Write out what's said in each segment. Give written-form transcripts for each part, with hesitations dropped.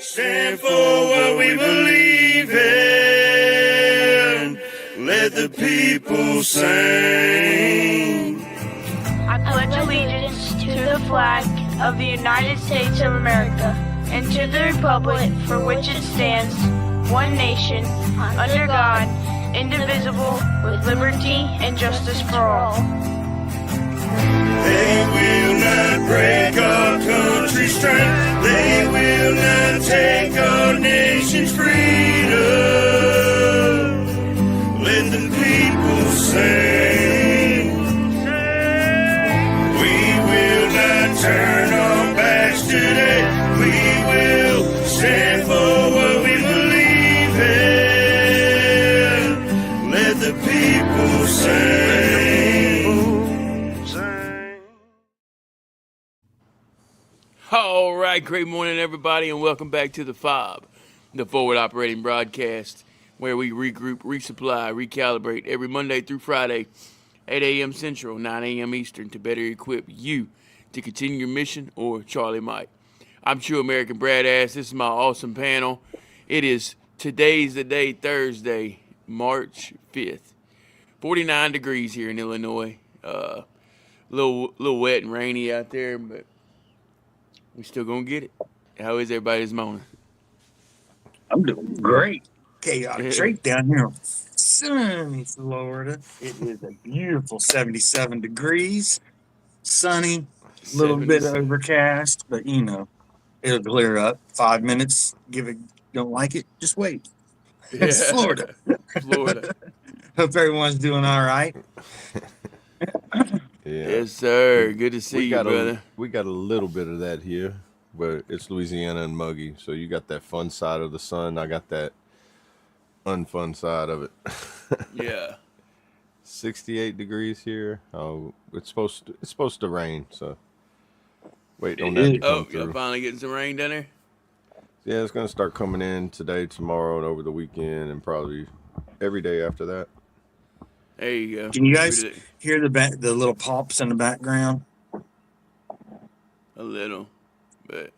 stand for what we believe in. Let the people sing. I pledge allegiance to the flag of the United States of America and to the republic for which it stands, one nation, under God, indivisible, with liberty and justice for all. They will not break our country's strength. They will not take our nation's freedom. Let the people sing. We will not turn our backs today. We will stand for what we believe in. Let the people sing. All right, great morning, everybody, and welcome back to the F.O.B, the Forward Operating Broadcast, where we regroup, resupply, recalibrate every Monday through Friday, 8 a.m. Central, 9 a.m. Eastern, to better equip you to continue your mission, or Charlie might. I'm True American Brad Ass. This is my awesome panel. It is today's the day, Thursday, March 5th. 49 degrees here in Illinois. Little wet and rainy out there, but we still gonna get it. How is everybody this morning? I'm doing great. Chaotic straight down here in sunny Florida. It is a beautiful 77 degrees, sunny, a little bit overcast, but you know, it'll clear up. 5 minutes, don't like it, just wait. It's Florida. Florida. Hope everyone's doing all right. Yeah. Yes, sir. Good to see you, brother. We got a little bit of that here, but it's Louisiana and muggy. So you got that fun side of the sun. I got that unfun side of it. Yeah. 68 degrees here. Oh, it's supposed to rain. So wait on that to come through. You're finally getting some rain down there? Yeah, it's gonna start coming in today, tomorrow, and over the weekend, and probably every day after that. There you go. Can you guys hear the little pops in the background? A little, but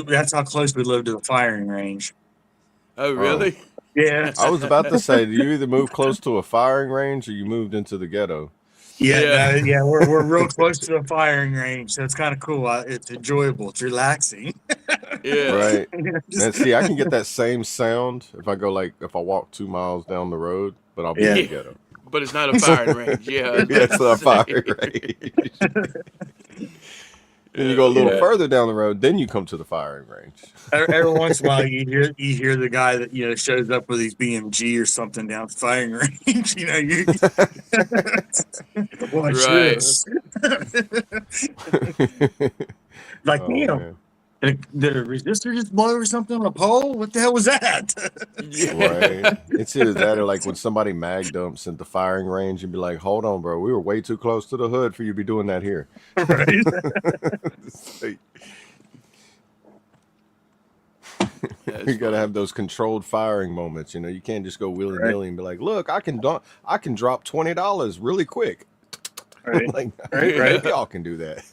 that's how close we live to the firing range. Oh, really? Yeah. I was about to say, do you either move close to a firing range or you moved into the ghetto? Yeah. We're real close to the firing range, so it's kind of cool. It's enjoyable. It's relaxing. Yeah. Right. And see, I can get that same sound if I walk 2 miles down the road, but I'll be in the ghetto. But it's not a firing range. Yeah. Yeah, it's not a firing range. Then you go a little further down the road, then you come to the firing range. Every once in a while, you hear the guy that shows up with his BMG or something down the firing range. You watch this. Like did a resistor just blow or something on a pole? What the hell was that? Right. It's either that or like when somebody mag dumps at the firing range, you'd be like, hold on, bro. We were way too close to the hood for you to be doing that here. Right. You got to have those controlled firing moments. You can't just go willy-nilly and be like, look, I can drop $20 really quick. Right. Right. Y'all can do that.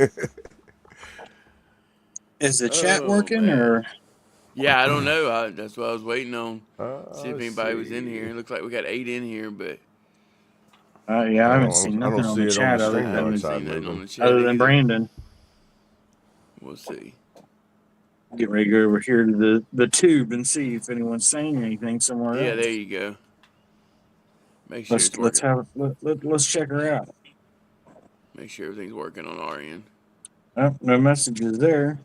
Is the chat working or? Yeah, I don't know. That's what I was waiting on. See if anybody was in here. It looks like we got 8 in here, but I haven't seen nothing on the chat other than Brandon. We'll see. Get ready to go over here to the tube and see if anyone's saying anything somewhere else. Yeah, there you go. Make sure let's check her out. Make sure everything's working on our end. Oh, no messages there.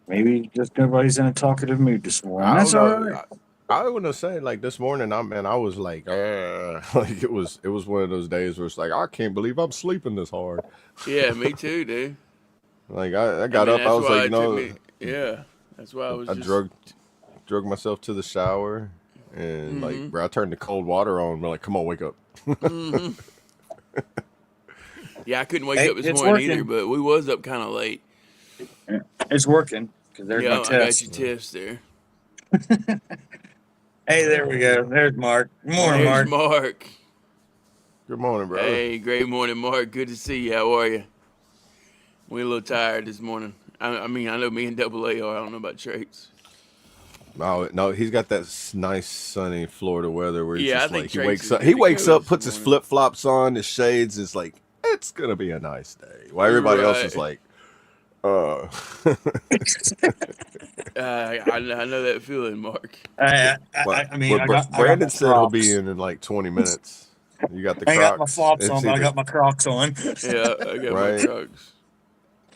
Maybe just nobody's in a talkative mood this morning. That's all right. I wouldn't say like this morning. I was like, like it was one of those days where it's like I can't believe I'm sleeping this hard. Yeah, me too, dude. Like I got up, I was like, that's why I was. I drug myself to the shower, and like I turned the cold water on. We're like, come on, wake up. Yeah, I couldn't wake up this morning either, but we was up kind of late. It's working because there's my test. I got your tips there. Hey, there we go. There's Mark. Good morning, Mark. Mark. Good morning, brother. Hey, great morning, Mark. Good to see you. How are you? We're a little tired this morning. I mean, I know me and Double A are. I don't know about Trace. No, he's got that nice sunny Florida weather where he's Yeah, I just think like he Trace wakes is up. good He to wakes go up, this puts his morning. flip flops on, his shades. Is like it's gonna be a nice day. While everybody else is Right. like, uh, I know that feeling, Mark. I mean, I got my Brandon said he'll be Crocs. in like 20 minutes. You got the I ain't got my Crocs. flops It's on, but I either got my Crocs on. Yeah, I got my right. Crocs.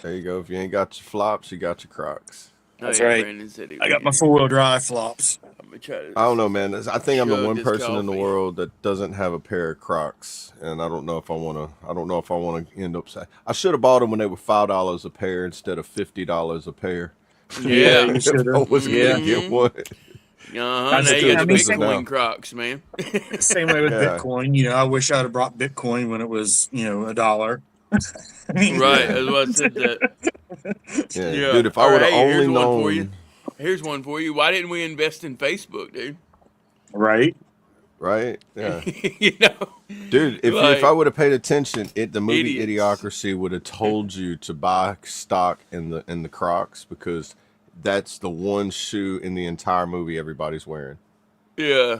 There you go. If you ain't got your flops, you got your Crocs. Oh That's yeah, right. Brandon said he I was got my gonna. 4-wheel drive flops. I'm gonna try to I don't know, man. I think I'm the chug one this person in the coffee. world that doesn't have a pair of Crocs, and I don't know if I want to. I don't know if I want to end up. I should have bought them when they were $5 a pair instead of $50 a pair. Yeah, Yeah. you should If I have. was gonna Yeah. get Mm-hmm. one, Uh-huh. That's Now they're you too got the I mean, expensive same, now. Bitcoin Crocs, man. same way with Yeah, Bitcoin. You know, I wish I'd have brought Bitcoin when it was, $1. I mean, Right. yeah, That's why I said that. yeah, Yeah. dude. If I All would right. have Hey, only here's one for you. known, Here's one for you. Why didn't we invest in Facebook, dude? right? right? Yeah, You know, dude. If I like would have paid attention, the movie idiots. Idiocracy would have told you to buy stock in the Crocs because that's the one shoe in the entire movie everybody's wearing. Yeah.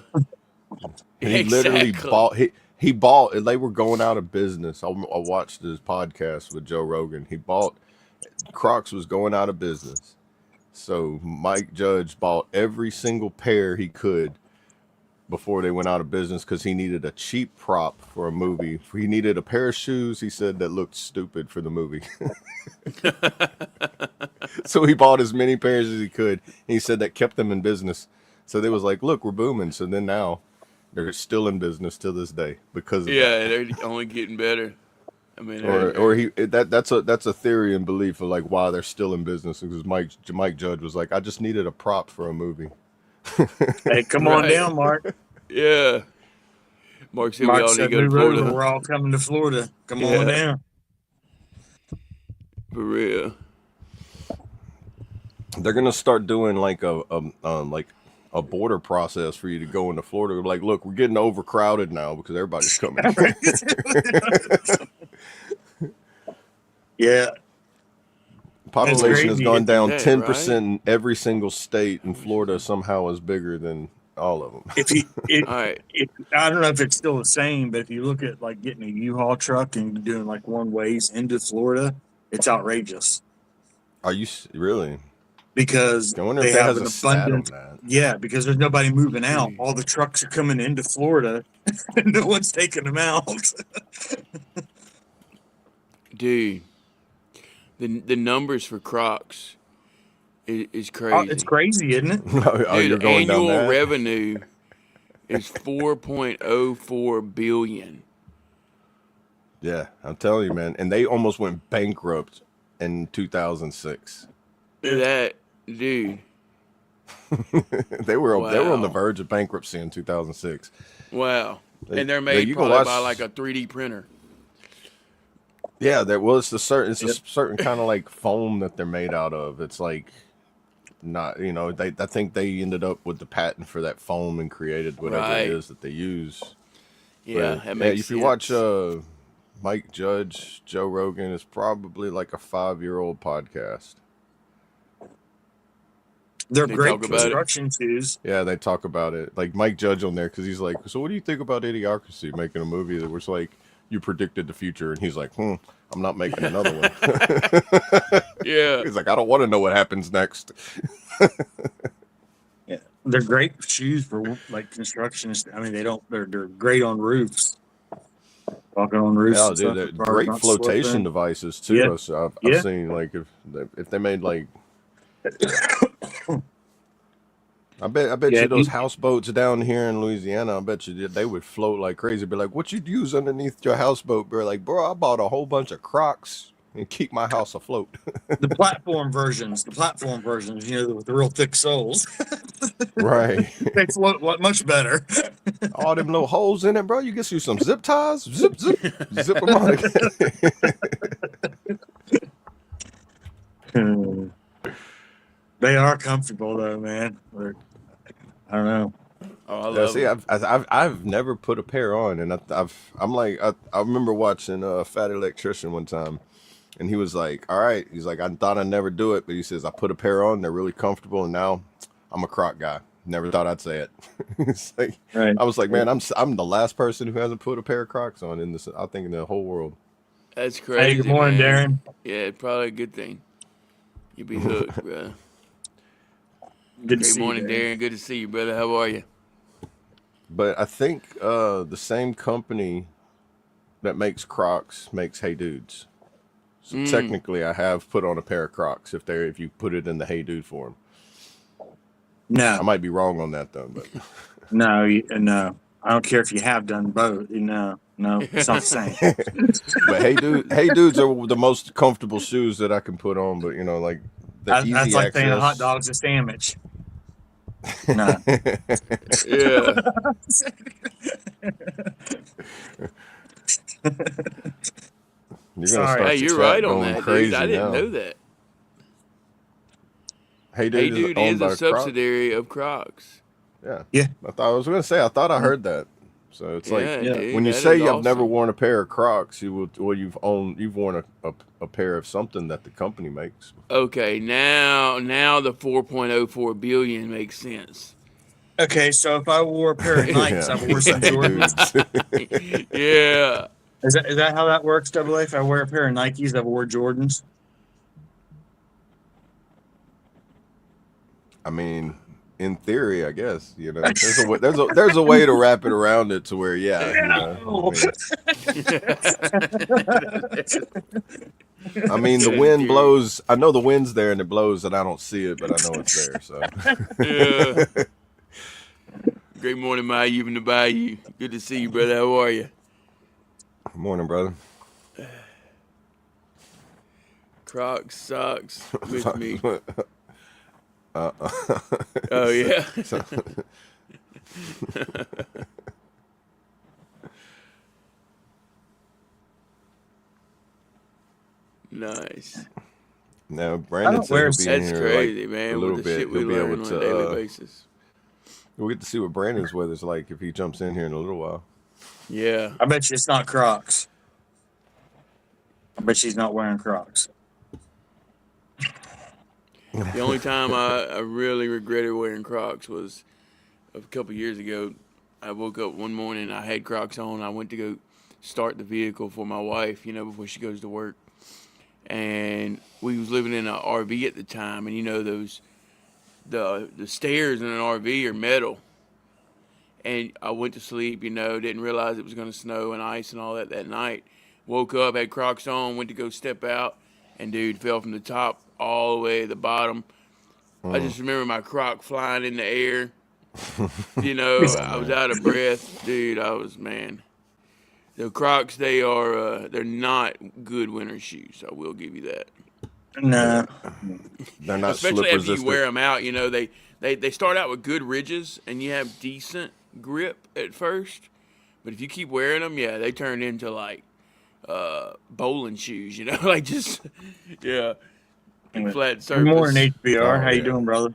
And he literally Exactly. he bought, and they were going out of business. I watched his podcast with Joe Rogan. He bought Crocs was going out of business, so Mike Judge bought every single pair he could before they went out of business because he needed a cheap prop for a movie. He needed a pair of shoes. He said that looked stupid for the movie, so he bought as many pairs as he could. And he said that kept them in business. So they was like, "Look, we're booming." So then now they're still in business to this day because of that. Yeah, they're only getting better. I mean, That's a theory and belief of like why they're still in business because Mike Judge was like, I just needed a prop for a movie. Hey, come on right. down, Mark. Yeah. Mark said we Mark all need to said, go to move over. Florida. We're all coming to Florida. Come on Yeah, down. for real. They're gonna start doing like a border process for you to go into Florida. Like, look, we're getting overcrowded now because everybody's coming here. Yeah, it's Population has crazy. gone down Hey, 10% right? in every single state, and Florida somehow is bigger than all of them. If you, it, All right. I don't know if it's still the same, but if you look at like getting a U-Haul truck and doing like one ways into Florida, it's outrageous Are you really? because I wonder they if that have has an a stat on abundance. that. Yeah, because there's nobody moving out. Hmm. All the trucks are coming into Florida, and no one's taking them out. Dude, the numbers for Crocs is It's crazy. crazy, isn't it? Oh, you're Dude, going down annual that? revenue is 4.04 billion. Yeah, I'm telling you, man. And they almost went bankrupt in 2006. That dude. They were on the Wow. verge of bankruptcy in 2006. Wow. And they're Yeah, made you can probably watch. by like a 3D printer. Yeah, there was a certain. It's a Yep. certain kind of like foam that they're made out of. It's like not. I think they ended up with the patent for that foam and created whatever it Right. is that they use. Yeah, But that makes if you watch sense. Mike Judge, Joe Rogan, is probably like a 5-year-old podcast. They're They great talk about it. construction shoes. Yeah, they talk about it. Like Mike Judge on there because he's like, so what do you think about Idiocracy making a movie that was like you predicted the future? And he's like, I'm not making another one. Yeah. He's like, I don't want to know what happens next. Yeah, they're great shoes for like construction. I mean, they're great on roofs. Walking on roofs Yeah, and dude, stuff. they're The cars great not flotation slipping. devices Yeah, too. So I've yeah. seen like if they made like I bet Yeah, you those houseboats down here in Louisiana, I bet you they would float like crazy. Be like, what you'd use underneath your houseboat? Be like, bro, I bought a whole bunch of Crocs and keep my house afloat. the platform versions, with the real thick soles, Right. they float much better. All them little holes in it, bro. You get you some zip ties, zip, zip them on again. They are comfortable though, man. I don't know. Oh, I Yeah, love see, them. I've never put a pair on, and I remember watching Fat Electrician one time, and he was like, "All right," he's like, "I thought I'd never do it," but he says, "I put a pair on, they're really comfortable, and now I'm a Croc guy. Never thought I'd say it. It's like, Right. I was like, man, I'm the last person who hasn't put a pair of Crocs on in this. I think in the whole world. That's Hey, crazy, good morning, man. Darren. Yeah, probably a good thing. You'll be hooked, bro. Good to Great see you, morning, Darren. Darren. Good to see you, brother. How are you? But I think the same company that makes Crocs makes Hey Dudes. So technically, I have put on a pair of Crocs if you put it in the Hey Dude form. I No, might be wrong on that though, but no. I don't care if you have done both. No, it's not the same. but Hey Dudes are the most comfortable shoes that I can put on. But like the That's easy like saying a hot access. dog's a sandwich. No. Yeah. You're gonna Sorry. start Hey, the you're chat right on going that, crazy dude. I didn't now. know that. Hey Hey, Dude is dude owned is by a Crocs. subsidiary of Crocs. Yeah. Yeah. I thought I heard that. So it's like Yeah, Yeah. dude. when you That say is I've never awesome. worn a pair of Crocs, you've worn a pair of something that the company makes. Okay, now the 4.04 billion makes sense. Okay, so if I wore a pair of Nikes, I Yeah. wore some Hey Jordans. Dudes. Yeah. Is that how that works, Double A? If I wear a pair of Nikes, I wore Jordans. I mean, in theory, I guess there's a way to wrap it around it to where No. I mean the In wind theory. blows. I know the wind's there and it blows and I don't see it, but I know it's there. So Yeah. Great morning, Maya, from the Bayou. Good to see you, brother. How are you? morning, brother. Crocs socks with me. Oh yeah. Nice. Now I Brandon don't said wear. he'll be in That's here crazy, like a man. little With the bit. shit we He'll be learn able on a daily to. basis. We'll get to see what Brandon's weather's like if he jumps in here in a little while. Yeah. I bet you it's not Crocs. I bet she's not wearing Crocs. The only time I really regretted wearing Crocs was a couple years ago. I woke up one morning, I had Crocs on. I went to go start the vehicle for my wife, before she goes to work. And we was living in an RV at the time, and those the stairs in an RV are metal. And I went to sleep, didn't realize it was going to snow and ice and all that night. Woke up, had Crocs on, went to go step out, and dude, fell from the top all the way to the bottom. I just remember my Croc flying in the air. I was out of breath, dude. Man. The Crocs, they're not good winter shoes. I will give you that. No. They're not Especially slip after you resistant. wear them out, they start out with good ridges and you have decent grip at first. But if you keep wearing them, yeah, they turn into like bowling shoes, like just big flat surface. Good morning, HBR. Oh, How you yeah. doing, brother?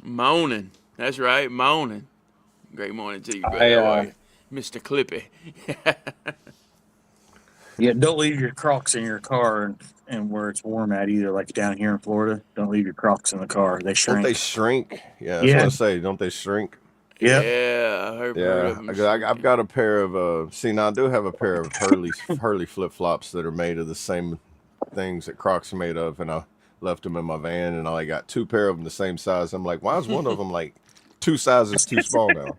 Moaning. That's right, moaning. Great morning to you, brother. How are you? Mr. Clippy. Yeah, don't leave your Crocs in your car and where it's warm at either. Like down here in Florida, don't leave your Crocs in the car. They Don't they shrink. shrink? Yeah, that's what I say. Don't they shrink? Yeah. Yeah, I heard of Yeah, them. I've got a pair of. See, now I do have a pair of Hurley flip flops that are made of the same things that Crocs are made of, and I left them in my van, and I got two pair of them the same size. I'm like, why is one of them like two sizes too small now?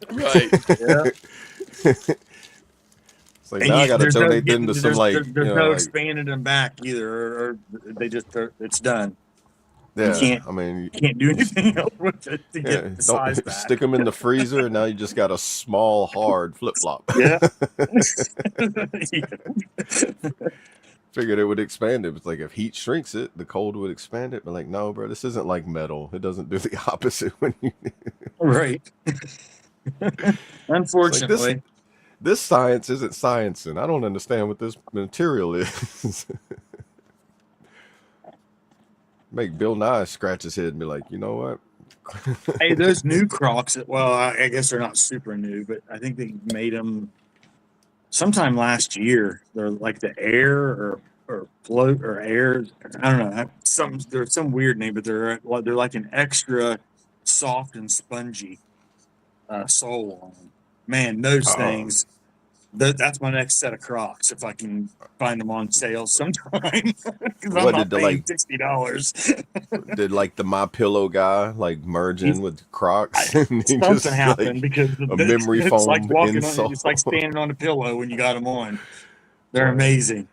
Right. Yeah. It's like now I got to there's donate them to some there's no expanding them back either, or they just it's done. yeah. I mean, You can't do anything else with it to get the size don't back. stick them in the freezer, and now you just got a small, hard flip flop. Yeah. Figured it would expand it. It's like if heat shrinks it, the cold would expand it. But like, no, bro, this isn't like metal. It doesn't do the opposite when you. Right. Unfortunately. This science isn't science, and I don't understand what this material is. Make Bill Nye scratch his head and be like, you know what? Hey, those new Crocs, well, I guess they're not super new, but I think they made them sometime last year. They're like the Air, or or float or air. I don't know. There's some weird name, but they're like an extra soft and spongy sole on them. Man, those Oh, things. That's my next set of Crocs if I can find them on sale sometime. Because I'm what not did the paying $60. like the My Pillow guy like merge in He's, with Crocs I, and he something just happened like because a memory it's like foam walking on. insole? It's like standing on a pillow when you got them on. They're Right. amazing.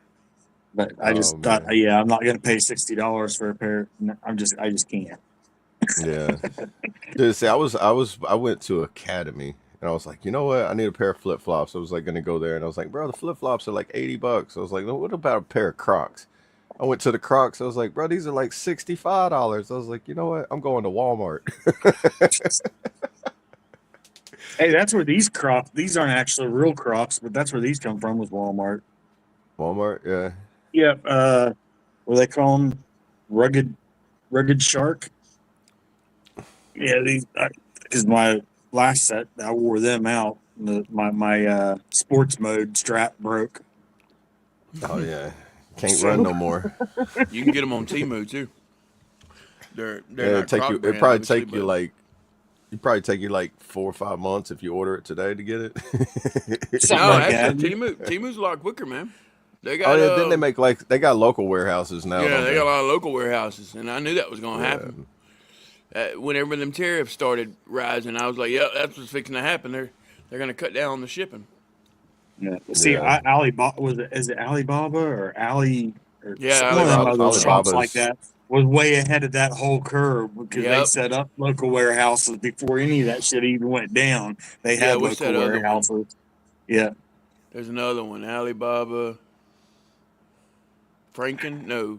But I Oh just thought, man. yeah, I'm not going to pay $60 for a pair. I just can't. Yeah. Dude, see, I went to Academy and I was like, you know what? I need a pair of flip flops. I was like gonna go there and I was like, bro, the flip flops are like $80. I was like, no, what about a pair of Crocs? I went to the Crocs. I was like, bro, these are like $65. I was like, you know what? I'm going to Walmart. Hey, that's where these Crocs. These aren't actually real Crocs, but that's where these come from. Was Walmart. Walmart, yeah. Yep. What do they call them? Rugged Shark. Yeah, these because my last set I wore them out. My sports mode strap broke. Oh yeah. Can't run So no more. You can get them on Temu too. They're Yeah, not Croc it'd brand, probably obviously, take you but like it'd probably take you like 4 or 5 months if you order it today to get it. something no, like actually, that. Temu's a lot quicker, man. They Oh got yeah, then they make like they got local warehouses now, yeah, don't they got they? a lot of local warehouses, and I knew that was gonna Yeah. happen. Whenever them tariffs started rising, I was like, "Yep, that's what's fixing to happen. They're gonna cut down on the shipping." Yeah. See, Yeah. Alibaba is it Alibaba or Ali or Yeah, one of them Alibaba's other one of them. shops like Alibaba's that was way ahead of that whole curve because they Yep. set up local warehouses before any of that shit even went down. They Yeah, had what's local that other one? warehouses. Yeah. There's another one, Alibaba, Franken, no,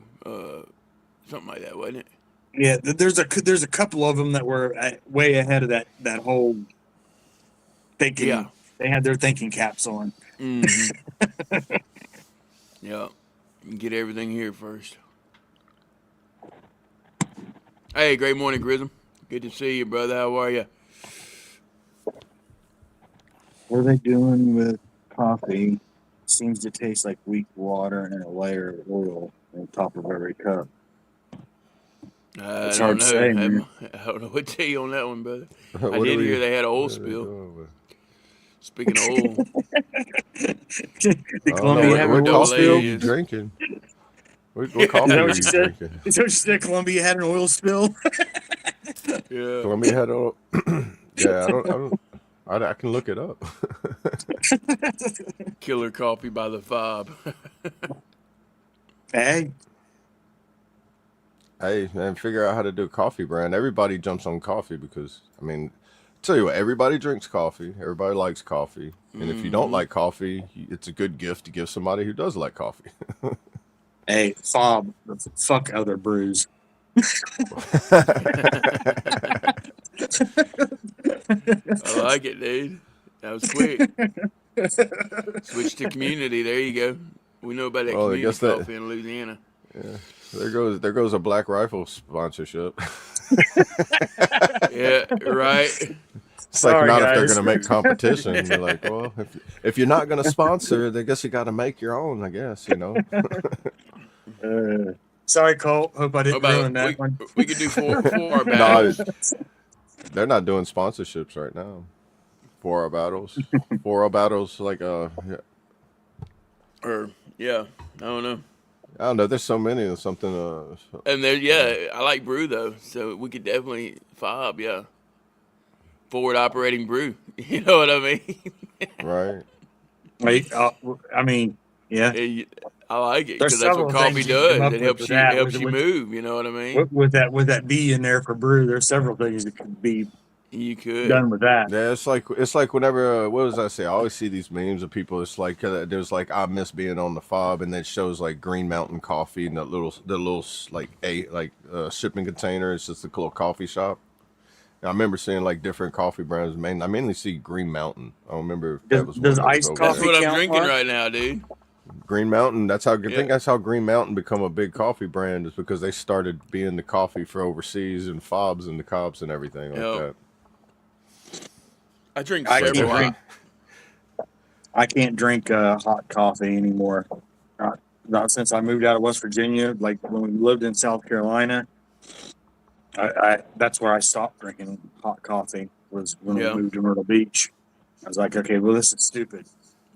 something like that, wasn't it? Yeah, there's a couple of them that were way ahead of that whole Yeah. thinking. They had their thinking caps on. Mm-hmm. Yeah. You can get everything here first. Hey, great morning, Grism. Good to see you, brother. How are you? What are they doing with coffee? Seems to taste like weak water and a layer of oil on top of every cup. I It's don't hard to say, know. man. I don't know what to tell you on that one, brother. I what are did we hear they had an oil what are they spill. doing with? Speaking of oil, Did I don't know know Columbia what have the an what oil coffee are spill? delay you is. drinking? What Is coffee that are what you you said? drinking? Is that what you said? Columbia had an oil spill? Yeah. Columbia had a yeah, I can look it up. Killer coffee by the F.O.B. Hey, Hey man, figure out how to do a coffee brand. Everybody jumps on coffee because I mean, tell you what, everybody drinks coffee. Everybody likes coffee, and if you don't like coffee, it's a good gift to give somebody who does like coffee. hey, F.O.B. Fuck other brews. I like it, dude. That was quick. Switch to community. There you go. We know about that Well, I community guess that coffee in Louisiana. there goes a Black Rifle sponsorship. Yeah, right. It's like Sorry, not if they're guys. gonna make competition. They're like, well, if you're not gonna sponsor, then I guess you got to make your own. I guess you know. Sorry, Colt. Hope I What didn't about ruin that one. we could do four our No, battles. they're not doing sponsorships right now. For our battles, like yeah, Or yeah, I don't know. I don't know. There's so many of something. And there, yeah, I like brew though, so we could definitely F.O.B. Yeah, forward operating brew. You know what I mean? Right. Wait, I mean, yeah. I like it There's because that's what several coffee things you can come does. up It with helps you that. helps you move. You know what I mean? With that B in there for brew, there's several things that can be You could. done with that. Yeah, it's like whenever what does I say? I always see these memes of people. It's like there's like I miss being on the F.O.B. and then it shows like Green Mountain Coffee and the little shipping container. It's just a little coffee shop. And I remember seeing like different coffee brands. I mainly see Green Mountain. I don't remember if that was Does one that was iced over That's coffee there. what I'm count, drinking Mark? right now, dude. Green Mountain. I Yeah. think that's how Green Mountain become a big coffee brand is because they started being the coffee for overseas and F.O.B.s and the Cobbs and everything like Yep. that. I drink I Like several. can't drink hot coffee anymore. not since I moved out of West Virginia. Like when we lived in South Carolina, I that's where I stopped drinking hot coffee. Was when we Yeah. moved to Myrtle Beach. I was like, okay, well, this is stupid.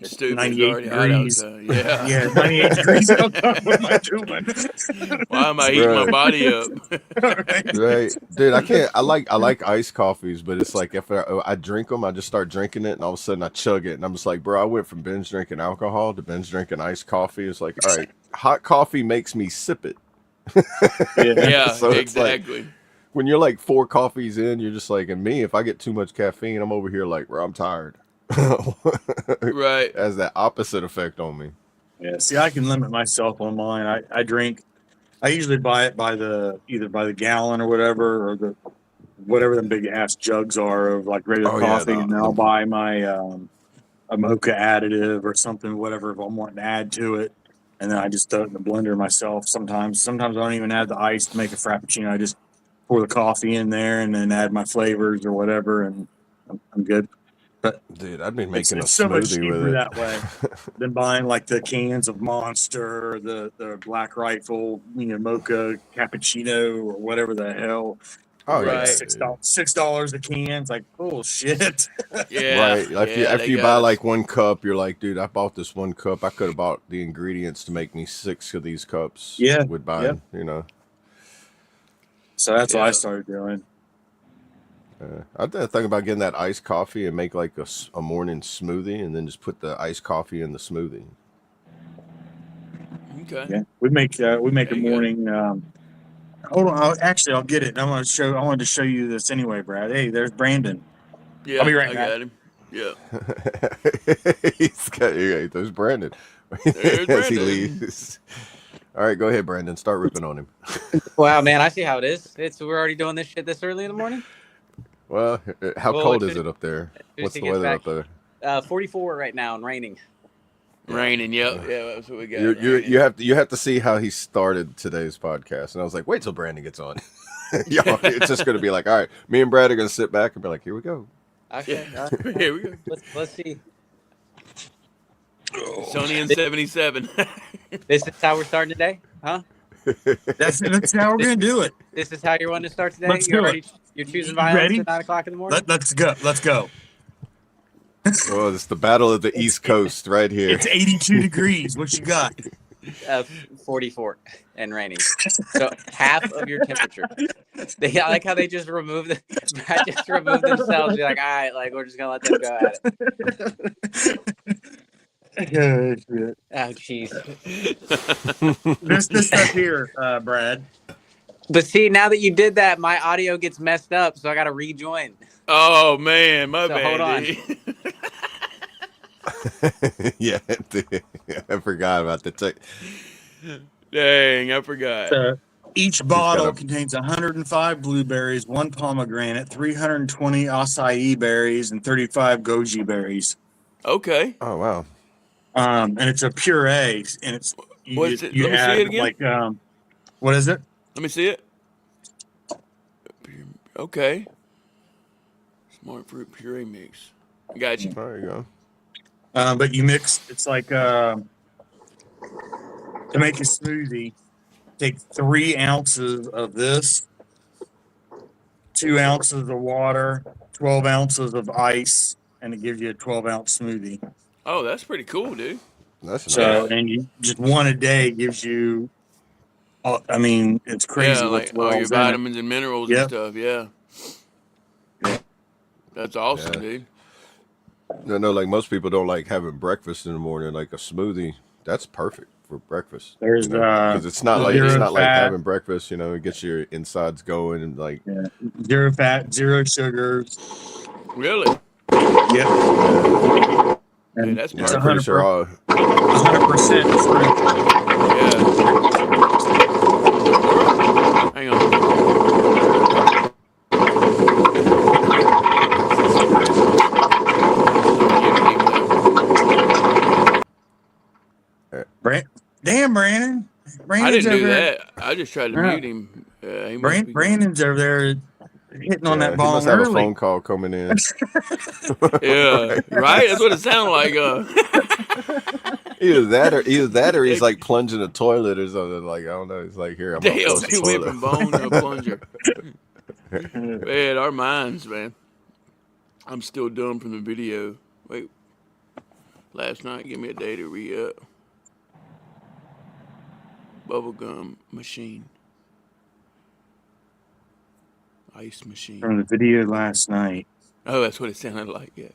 It's Stupid. It's 98 already hot degrees. outside. Yeah. Yeah, 98 degrees outside. What am I doing? Why am I heating my Right. body up? Right, dude. I can't. I like iced coffees, but it's like if I drink them, I just start drinking it, and all of a sudden I chug it, and I'm just like, bro, I went from binge drinking alcohol to binge drinking iced coffee. It's like, all right, hot coffee makes me sip it. Yeah, So it's like, exactly. when you're like 4 coffees in, you're just like, and me, if I get too much caffeine, I'm over here like, bro, I'm tired. Right. It has that opposite effect on me. Yeah, see, I can limit myself on mine. I drink. I usually buy it by either by the gallon or whatever, or the whatever the big ass jugs are of like regular Oh, yeah, coffee, and then I'll buy my a mocha additive or something, whatever if I'm wanting to add to it, and then I just throw it in the blender myself. Sometimes I don't even add the ice to make a frappuccino. I just pour the coffee in there and then add my flavors or whatever, and I'm good. But Dude, I've been it's, making a it's so much smoothie with cheaper it. that way than buying like the cans of Monster, the Black Rifle, mocha cappuccino or whatever the hell. Oh Like yeah, Right. dude. $6 a can. It's like bullshit. Yeah. Right. After Yeah, after they you got buy us. like 1 cup, you're like, dude, I bought this 1 cup. I could have bought the ingredients to make me 6 of these cups. Yeah, With buying, you know. So that's what I Yeah. started doing. I did think about getting that iced coffee and make like a morning smoothie, and then just put the iced coffee in the smoothie. Okay. Yeah, we make a There you go. morning. Hold on, I'll get it. I wanted to show you this anyway, Brad. Hey, there's Brandon. Yeah, I'll be right I back. got him. Yeah. He's got, yeah, there's Brandon. There's As he Brandon. leaves. All right, go ahead, Brandon. Start ripping on him. Wow, man, I see how it is. We're already doing this shit this early in the morning. Well, how Well, cold as is soon- it up there? soon What's as the he gets weather back- up there? 44 right now and raining. Raining. Yep. Yeah, that's what we got. You have to see how he started today's podcast, and I was like, wait till Brandon gets on. Y'all, it's just gonna be like, all right, me and Brad are gonna sit back and be like, here we go. Okay, Yeah. Here we go. let's see. Sony in 77. This is how we're starting today, huh? That's how we're gonna do it. This is how you're wanting to start today. Let's do it. You're choosing You violence ready? at 9 o'clock in the morning. Let's go. Let's go. Oh, it's the battle of the East Coast right here. It's 82 degrees. What you got? 44 and raining. So half of your temperature. I like how they just removed themselves. You're like, all right, like we're just gonna let them go at it. Oh, jeez. This stuff here, Brad. But see, now that you did that, my audio gets messed up, so I got to rejoin. Oh man, my So bad. hold on. dude. Yeah, dude. I forgot about the tech. Dang, I forgot. Each bottle gotta- contains 105 blueberries, 1 pomegranate, 320 acai berries, and 35 goji berries. Okay. Oh wow. And it's a puree, and it's What is it? you Let me see add it again. like what is it? Let me see it. Okay. Smart fruit puree mix. Got you. There you go. But you mix. It's like to make a smoothie. Take 3 ounces of this, 2 ounces of water, 12 ounces of ice, and it gives you a 12-ounce smoothie. Oh, that's pretty cool, dude. That's So, nice. and you just one a day gives you. I mean, it's crazy. Yeah, what's like all your well's in it. vitamins and minerals Yep. and stuff. Yeah. That's awesome, Yeah. dude. No, like most people don't like having breakfast in the morning. Like a smoothie, that's perfect for breakfast. There's, because it's not like zero like fat. having breakfast. You know, it gets your insides going and like. Yeah. 0 fat, 0 sugars. Really? Yep. Dude, And that's it's I'm perfect. pretty sure all, 100% fruit. Yeah. Hang on. Damn, Brandon. I Brandon's didn't do over there. that. I just tried to Yeah. mute him. He must be- Brandon's over there hitting on yeah, that he ball must have a early. phone call coming in. Yeah, right? That's what it sounded like. Either that or he's like plunging a toilet or something. Like I don't know. He's like, here, I'm gonna Damn, flush the he went toilet. from bone to a plunger. Man, our minds, man. I'm still dumb from the video. Wait, last night, give me a day to re-up. Bubblegum machine. Ice machine. From the video last night. Oh, that's what it sounded like, yeah.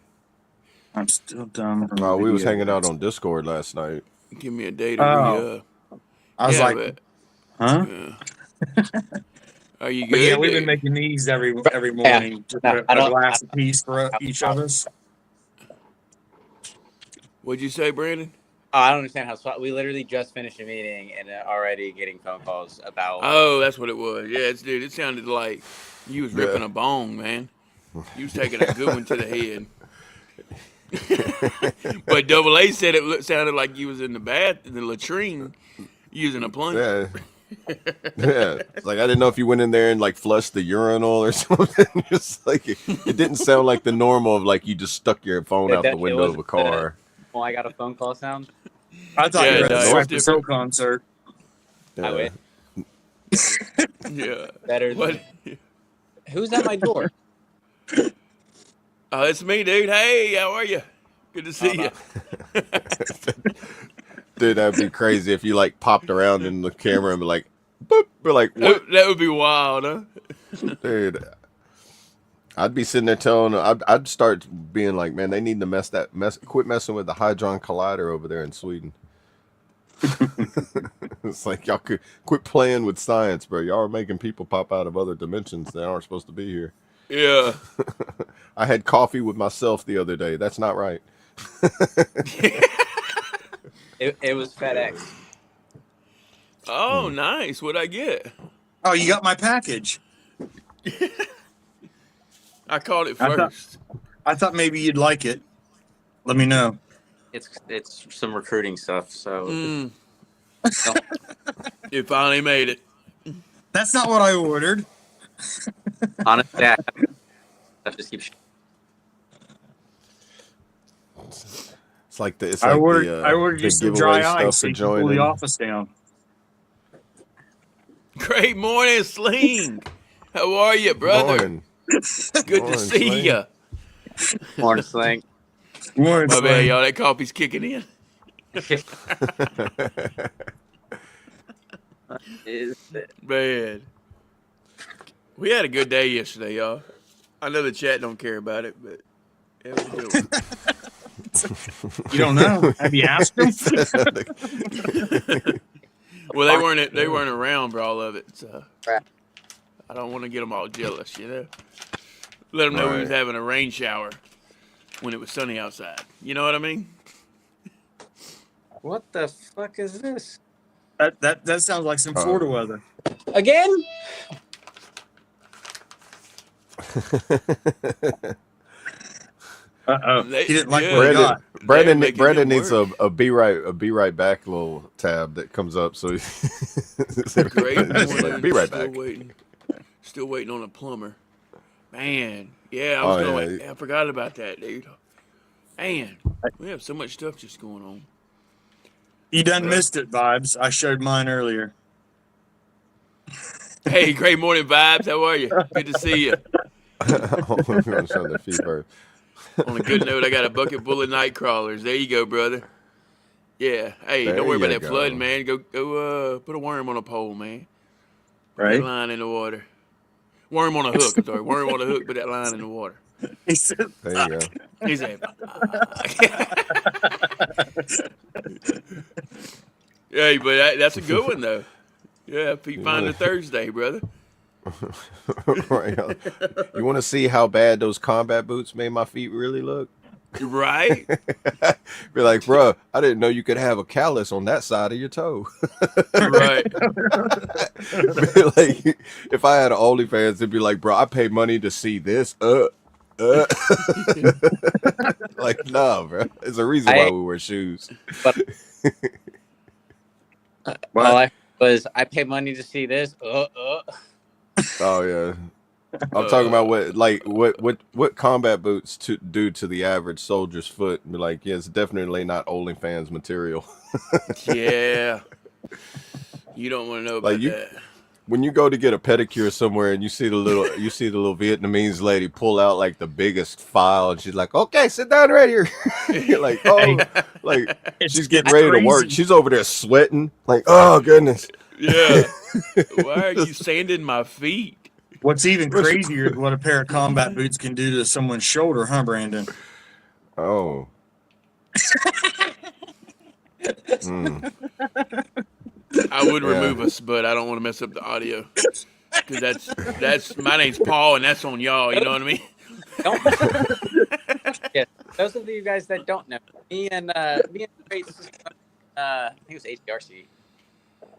I'm still dumb from the Oh, we was video hanging out last on Discord last night. Give me a day to Oh. re-up. I was Yeah, like, huh? yeah. Are you But good? yeah, we've been dude? making these every morning. Just No, a glass apiece for each of us. What'd you say, Brandon? Oh, I don't understand how we literally just finished a meeting and already getting phone calls about. Oh, that's what it was. Yeah, dude, it sounded like you was ripping Yeah. a bone, man. You was taking a good one to the head. But Double A said it sounded like you was in the latrine, using a plunger. Yeah. Yeah. It's like I didn't know if you went in there and like flushed the urinal or something. Just like it didn't sound like the normal of like you just stuck your phone out the window of a car. Well, I got a phone call sound. I thought Yeah, you were at no, the it's Cypress Hill different. concert. I Yeah. wish. Yeah. Better. What? Who's at my door? Oh, it's me, dude. Hey, how are you? Good to see you. Dude, that'd be crazy if you like popped around in the camera and be like, boop, be like, what? That would be wild, huh? Dude, I'd be sitting there telling, I'd start being like, man, they need to quit messing with the Hadron Collider over there in Sweden. It's like y'all could quit playing with science, bro. Y'all are making people pop out of other dimensions that aren't supposed to be here. Yeah. I had coffee with myself the other day. That's not right. It was FedEx. Oh, nice. What'd I get? Oh, you got my package. I caught it I thought- first. I thought maybe you'd like it. Let me know. It's some recruiting stuff. So Mm. You finally made it. That's not what I ordered. honestly, I just keep. It's like the I ordered you the some dry giveaway ice so you can cool the joining. office down. Great morning, Sling. How are you, brother? Morning. Good to Morning, see Sling. you. Morning, Sling. Morning, My bad, Slim. y'all. That coffee's kicking in. Is it? Man. We had a good day yesterday, y'all. I know the chat don't care about it, but it was a good one. You don't know? Have you asked them? Well, they weren't around for all of it, so I don't want to get them all jealous, you know. Let them know we was Right. having a rain shower when it was sunny outside. You know what I mean? What the fuck is this That sounds like some Florida weather. again? Uh-oh. They- He didn't like yeah. what he got. making Brandon it needs work. a be right back little tab that comes up. So Great It's morning. like, be right Still back. Still waiting on a plumber. Man, yeah, I was Oh, going. yeah. I forgot about that, dude. Man, we have so much stuff just going on. You done missed it, Vibes. I showed mine earlier. Hey, great morning, Vibes. How are you? Good to see you. I'm gonna show the feet first. On a good note, I got a bucket full of night crawlers. There you go, brother. Yeah. Hey, There don't worry about you that go. flooding, man. Go put a worm on a pole, man. Put Right? that line in the water. Worm on a hook. I'm sorry. Worm on a hook. Put that line in the water. He said, There you go. He said, "Hey, but that's a good one though. Yeah, Feet Finder Thursday, brother. Right. You want to see how bad those combat boots made my feet really look? Right? Be like, bro, I didn't know you could have a callus on that side of your toe. Right. Be like, if I had an OnlyFans, it'd be like, bro, I paid money to see this. Like, no, bro. There's a reason why we wear shoes. All I was I paid money to see this. Oh yeah. I'm talking about what combat boots do to the average soldier's foot. And be like, yeah, it's definitely not OnlyFans material. Yeah. You don't want to know Like about you, that. when you go to get a pedicure somewhere and you see the little Vietnamese lady pull out like the biggest file and she's like, okay, sit down right here. You're like, oh, like she's getting ready to work. crazy. She's over there sweating. Like, oh goodness. Yeah. Why are you sanding my feet? What's even crazier is what a pair of combat boots can do to someone's shoulder, huh, Brandon? Oh. Mm. I would Yeah. remove us, but I don't want to mess up the audio. Because that's my name's Paul, and that's on y'all. You know what I mean? Don't. Yeah, those of you guys that don't know, me and Trace, I think it was HDRC,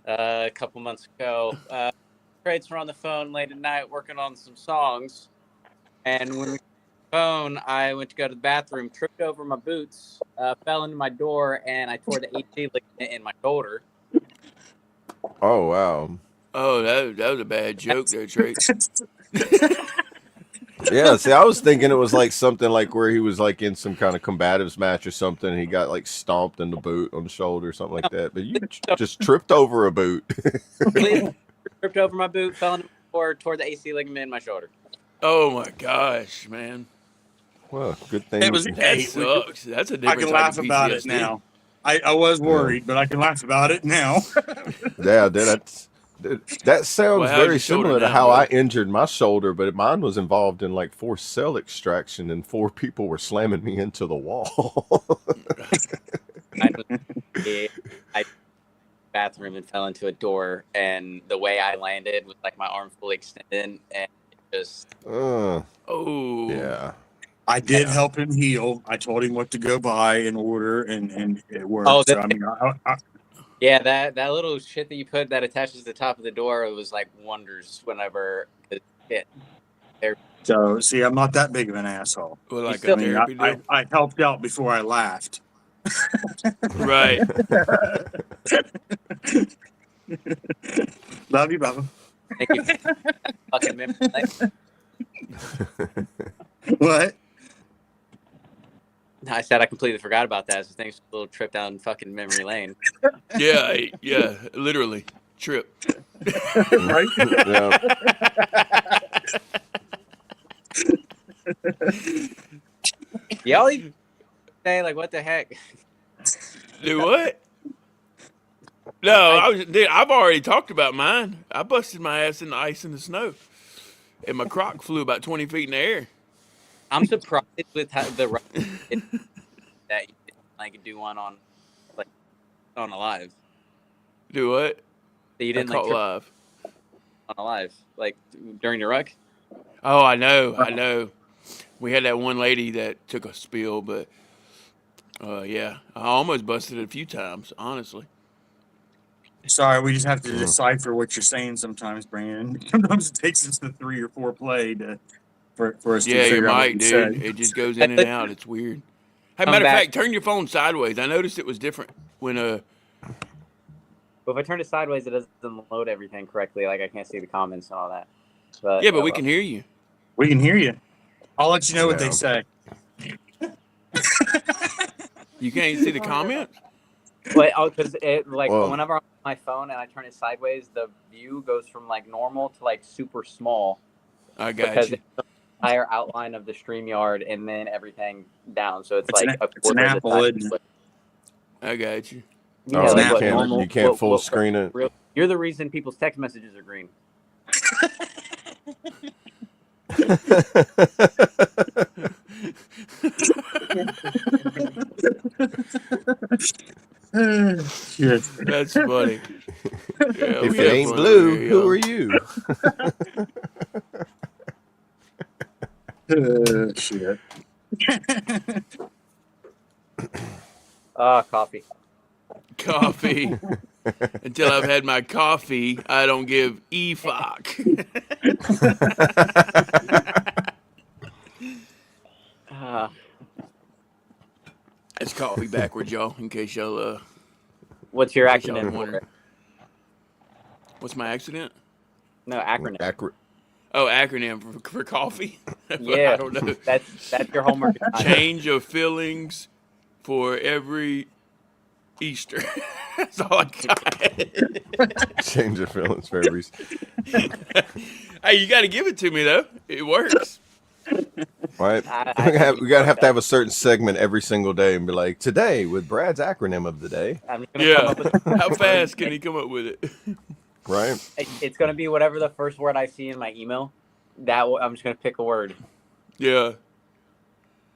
a couple months ago. Trace were on the phone late at night working on some songs, and when we were on the phone, I went to go to the bathroom, tripped over my boots, fell into my door, and I tore the AC ligament in my shoulder. Oh wow. Oh, that was a bad joke there, Trey. Yeah, see, I was thinking it was like something like where he was like in some kind of combatives match or something. And he got like stomped in the boot on the shoulder or something like that. But you just tripped over a boot. Tripped over my boot, fell into my door, tore the AC ligament in my shoulder. Oh my gosh, man. Well, good thing. It was- That Hey, sucks. That's a I different can type laugh of about it PTSD. now. I was worried, but I can laugh about it now. Yeah, that sounds Well, how's your very shoulder similar to now, how bro? I injured my shoulder, but mine was involved in like 4 cell extraction and 4 people were slamming me into the wall. I bathroom and fell into a door, and the way I landed was like my arm fully extended, and it just Uh, Oh. yeah. I did help him heal. I told him what to go buy in order, and it worked. Oh, So, I mean, yeah, that little shit that you put that attaches to the top of the door, it was like wonders whenever it hit. so see, I'm not that big of an asshole. Well, like still- a therapy I, deal? I helped out before I laughed. Right. Love you, Bubba. Thank you. Fucking memory. What? I said I completely forgot about that. So thanks for the little trip down fucking memory lane. Yeah, literally. Trip. Right? Yeah. Y'all even say like, what the heck? Do what? No, I've already talked about mine. I busted my ass in the ice and the snow. And my croc flew about 20 feet in the air. I'm surprised with how that you didn't like do one on a live. Do what? That you didn't I caught like trip live. on a live like during your ruck. Oh, I know. We had that one lady that took a spill, but yeah, I almost busted it a few times, honestly. Sorry, we just have to decipher what you're saying sometimes, Brandon. Sometimes it takes us to 3 or 4 play for us to Yeah, figure your out what mic, you dude. said. It just goes in and out. It's weird. Hey, Come matter of back. fact, turn your phone sideways. I noticed it was different when But if I turn it sideways, it doesn't load everything correctly. Like I can't see the comments and all that. But yeah, but we can hear you. We can hear you. I'll let you know what Yeah. they say. You can't see the comments? But because it like Whoa. whenever I'm on my phone and I turn it sideways, the view goes from like normal to like super small I got because you. it's the entire outline of the StreamYard and then everything down. So it's It's like an- it's an quarter of the apple, size. isn't it? I got you. Yeah, Oh, like you what can't- normal. you can't full what- screen it. You're the reason people's text messages are green. Shit. That's funny. Yeah, If we it have ain't fun blue, over here, who y'all. are you? Shit. Coffee. Coffee. Until I've had my coffee, I don't give a fuck. It's coffee backwards, y'all, in case y'all, What's your in case y'all acronym for wonder. it? What's my accident? No acronym. Accurate. Oh, acronym for coffee? Yeah, I don't know. that's your homework. Change of feelings for every Easter. That's all I got. Change your feelings for every. Hey, you got to give it to me though. It works. Right? I We gotta have to have a certain segment every single day and be like, today with Brad's acronym of the day. I'm gonna come Yeah. up with. How fast can he come up with it? Right? It's gonna be whatever the first word I see in my email. I'm just gonna pick a word. Yeah.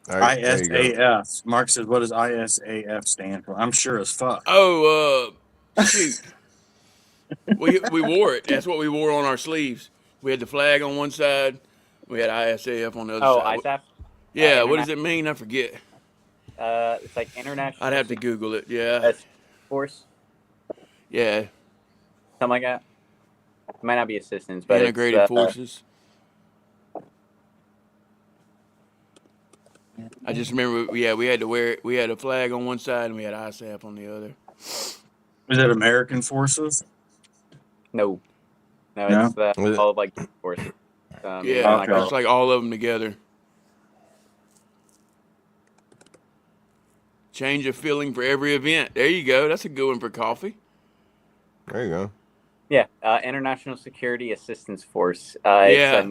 All right, there you go. ISAF. Mark says, what does ISAF stand for? I'm sure as fuck. Oh, shoot. We wore it. That's what we wore on our sleeves. We had the flag on one side. We had ISAF on the other Oh, side. ISAF. Yeah. What does it mean? I forget. It's like international. I'd have to Google it. Yeah. Force, Yeah. something like that. It might not be assistance, but Integrated it's, forces. I just remember, we had to wear it. We had a flag on one side and we had ISAF on the other. Is it American Forces? No, No? it's all of like force. Yeah, like, Okay. it's like all of them together. Change of feeling for every event. There you go. That's a good one for coffee. There you go. yeah, International Security Assistance Force. Yeah.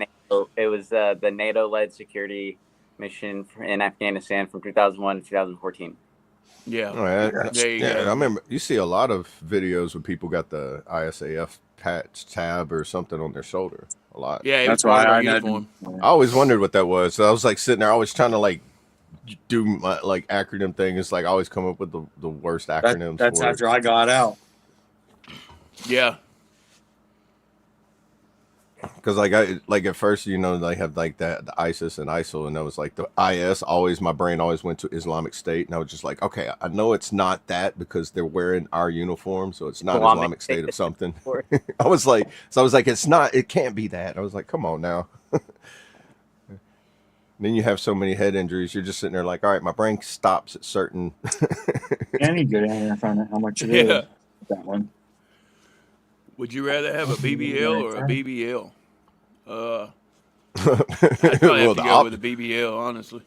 It was the NATO-led security mission in Afghanistan from 2001 to 2014. Yeah. All right. There you Yeah, go. I remember you see a lot of videos where people got the ISAF patch tab or something on their shoulder. A lot. Yeah, it was That's part why of our I uniform. I always wondered what that was. So I was like sitting there, always trying to like do my like acronym thing. It's like I always come up with the worst acronyms. That's for after I got out. Yeah. Because like I like at first, you know, they have like that the ISIS and ISIL, and that was like the IS. Always my brain always went to Islamic State, and I was just like, okay, I know it's not that because they're wearing our uniform, so it's not Islamic State of something. I was like, it's not, it can't be that. I was like, come on now. Then you have so many head injuries, you're just sitting there like, all right, my brain stops at certain. I need to go down there and find out how much it is. Yeah. That one. Would you rather have a BBL or a BBL? I'd probably have to go with a BBL, honestly.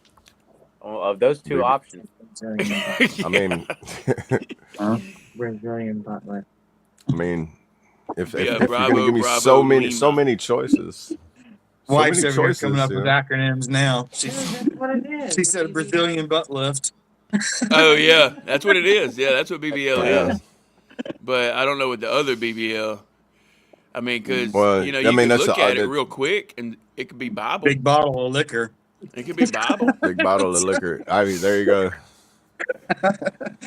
Well, of those two options, I mean, Brazilian butler. I mean, if Yeah, you're Bravo, gonna give me Bravo, so Lima. many choices. Wife's many over here choices, coming up you with know? acronyms now. She said a Brazilian butt lift. Oh, yeah. That's what it is. Yeah, that's what BBL Yeah. is. But I don't know what the other BBL. I mean, because, Well, you know, I you mean, could that's look the at it other- real quick, and it could be Bible. Big bottle of liquor. It could be Bible. Big bottle of liquor. I mean, there you go.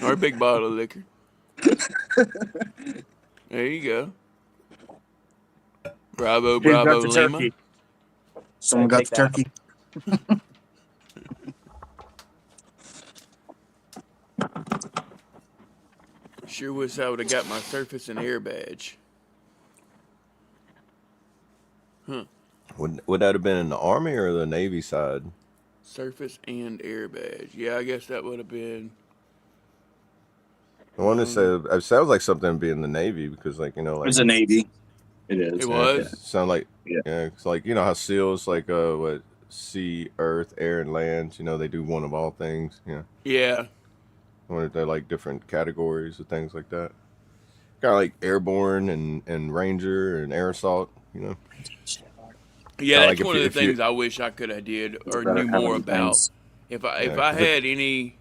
Or a big bottle of liquor. There you go. Bravo, Who got Bravo, the Lima. turkey? Someone got the Take turkey. Sure wish I would have got my surface and air badge. Would that have been in the Army or the Navy side? Surface and air badge. Yeah, I guess that would have been. I want to say it sounds like something to be in the Navy because, like, you know, like It's a Navy. It is. It was? sound like Yeah. it's like, you know how SEALs like what sea, earth, air, and land. You know, they do one of all things. Yeah, Yeah. I wonder if they're like different categories of things like that. Kind of like airborne and ranger and air assault. You know. Yeah, Kinda that's like one if of the you- things I wish I could have did or Better knew have more any about. things. If Yeah, I 'cause it- had any,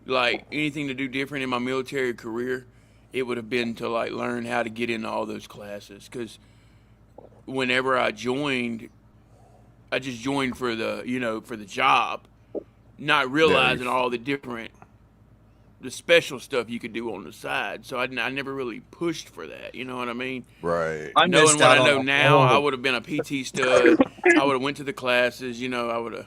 like, anything to do different in my military career, it would have been to, like, learn how to get into all those classes. Because whenever I joined, I just joined for the, you know, for the job, not realizing all the different, the special stuff you could do on the side. So I never really pushed for that. You know what I mean? Right. I Knowing missed what out I know on now, I all would have been a PT stud. I would have went to the classes. You know, I would have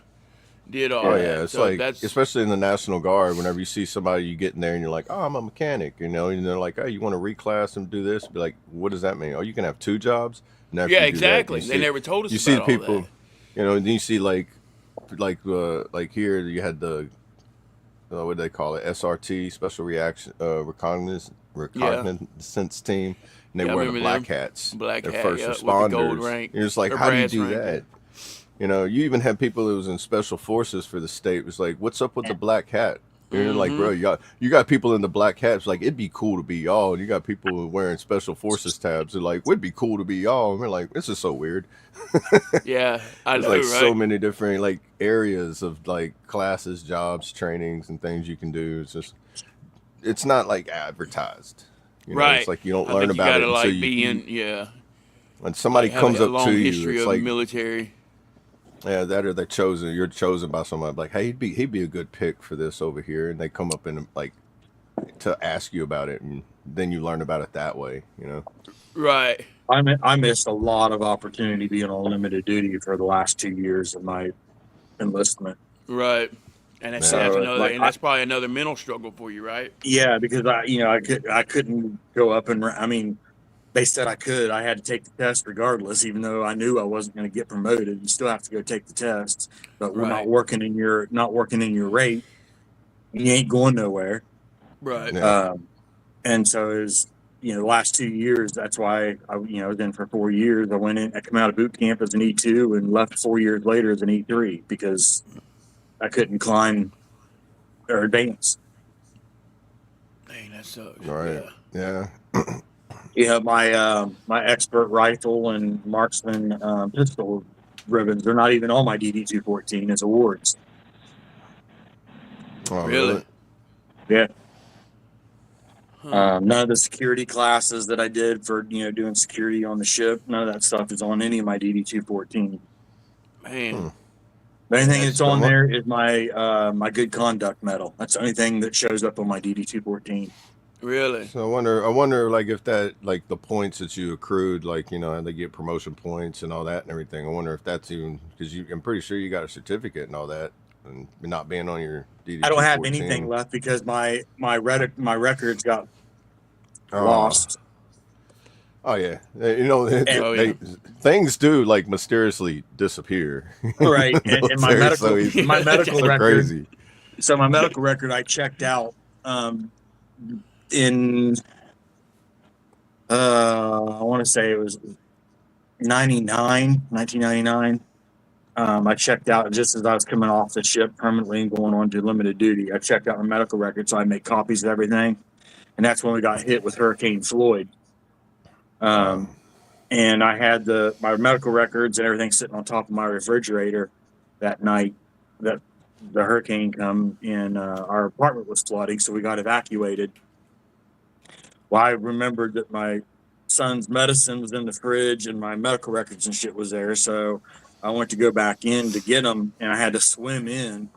did all Oh that. yeah, it's So like that's especially in the National Guard. Whenever you see somebody, you get in there and you're like, "Oh, I'm a mechanic," you know, and they're like, "Oh, you want to reclass and do this?" Be like, "What does that mean? Oh, you can have two jobs?" And after yeah, you do that, exactly. you They see- never told us You about see the all people, that. you know, and then you see like here you had the what do they call it? SRT, Special Reaction Reconnaissance team, and they Yeah, I wear the remember black them. hats. Black They're hat, first yeah, responders. with the gold rank. You're just like, Or how do you brass do rank, that? You know, you even had people who was in special forces for the state. It was like, what's up with the black hat? You're like, bro, you got people in the black hats. Like, it'd be cool to be y'all. And you got people wearing special forces tabs. They're like, it'd be cool to be y'all. And we're like, this is so weird. Yeah, I There's know, like right? so many different like areas of like classes, jobs, trainings, and things you can do. It's just, it's not like advertised. You know, Right. it's like you don't I learn think you about gotta it until like be you, in, yeah, when somebody like have comes a up to long you. history It's of like, military. yeah, that or they're chosen. You're chosen by somebody like, hey, he'd be a good pick for this over here, and they come up and like to ask you about it, and then you learn about it that way. You know, Right. I missed a lot of opportunity being on limited duty for the last 2 years of my enlistment. Right. And that's, Yeah. that's So another, like and that's probably another mental struggle for you, right? yeah, because I couldn't go up and I mean they said I could. I had to take the test regardless, even though I knew I wasn't going to get promoted. You still have to go take the tests, but we're Right. not working in your rate. You ain't going nowhere. Right. yeah. And so it was, the last 2 years. That's why I was in for 4 years. I come out of boot camp as an E2 and left 4 years later as an E3 because I couldn't climb or advance. Dang, that sucks. Right. Yeah. Yeah. My expert rifle and marksman pistol ribbons are not even on my DD 214 as awards. Oh, Really? Yeah. Huh. None of the security classes that I did for doing security on the ship, none of that stuff is on any of my DD 214. Man. The only thing That's that's on the one- there is my good conduct medal. That's the only thing that shows up on my DD 214. Really? So I wonder, like if that, like the points that you accrued, like how they get promotion points and all that and everything. I wonder if that's even because I'm pretty sure you got a certificate and all that, and not being on your DD. I don't have anything left because my records got Oh. lost. Oh yeah, Oh, yeah. things do like mysteriously disappear. Right, and my medical so record. crazy. So my medical record, I checked out in I want to say it was 1999. I checked out just as I was coming off the ship permanently and going on to limited duty. I checked out my medical record, so I made copies of everything, and that's when we got hit with Hurricane Floyd. And I had my medical records and everything sitting on top of my refrigerator that night that the hurricane come and our apartment was flooding, so we got evacuated. Well, I remembered that my son's medicine was in the fridge and my medical records and shit was there, so I went to go back in to get them, and I had to swim in,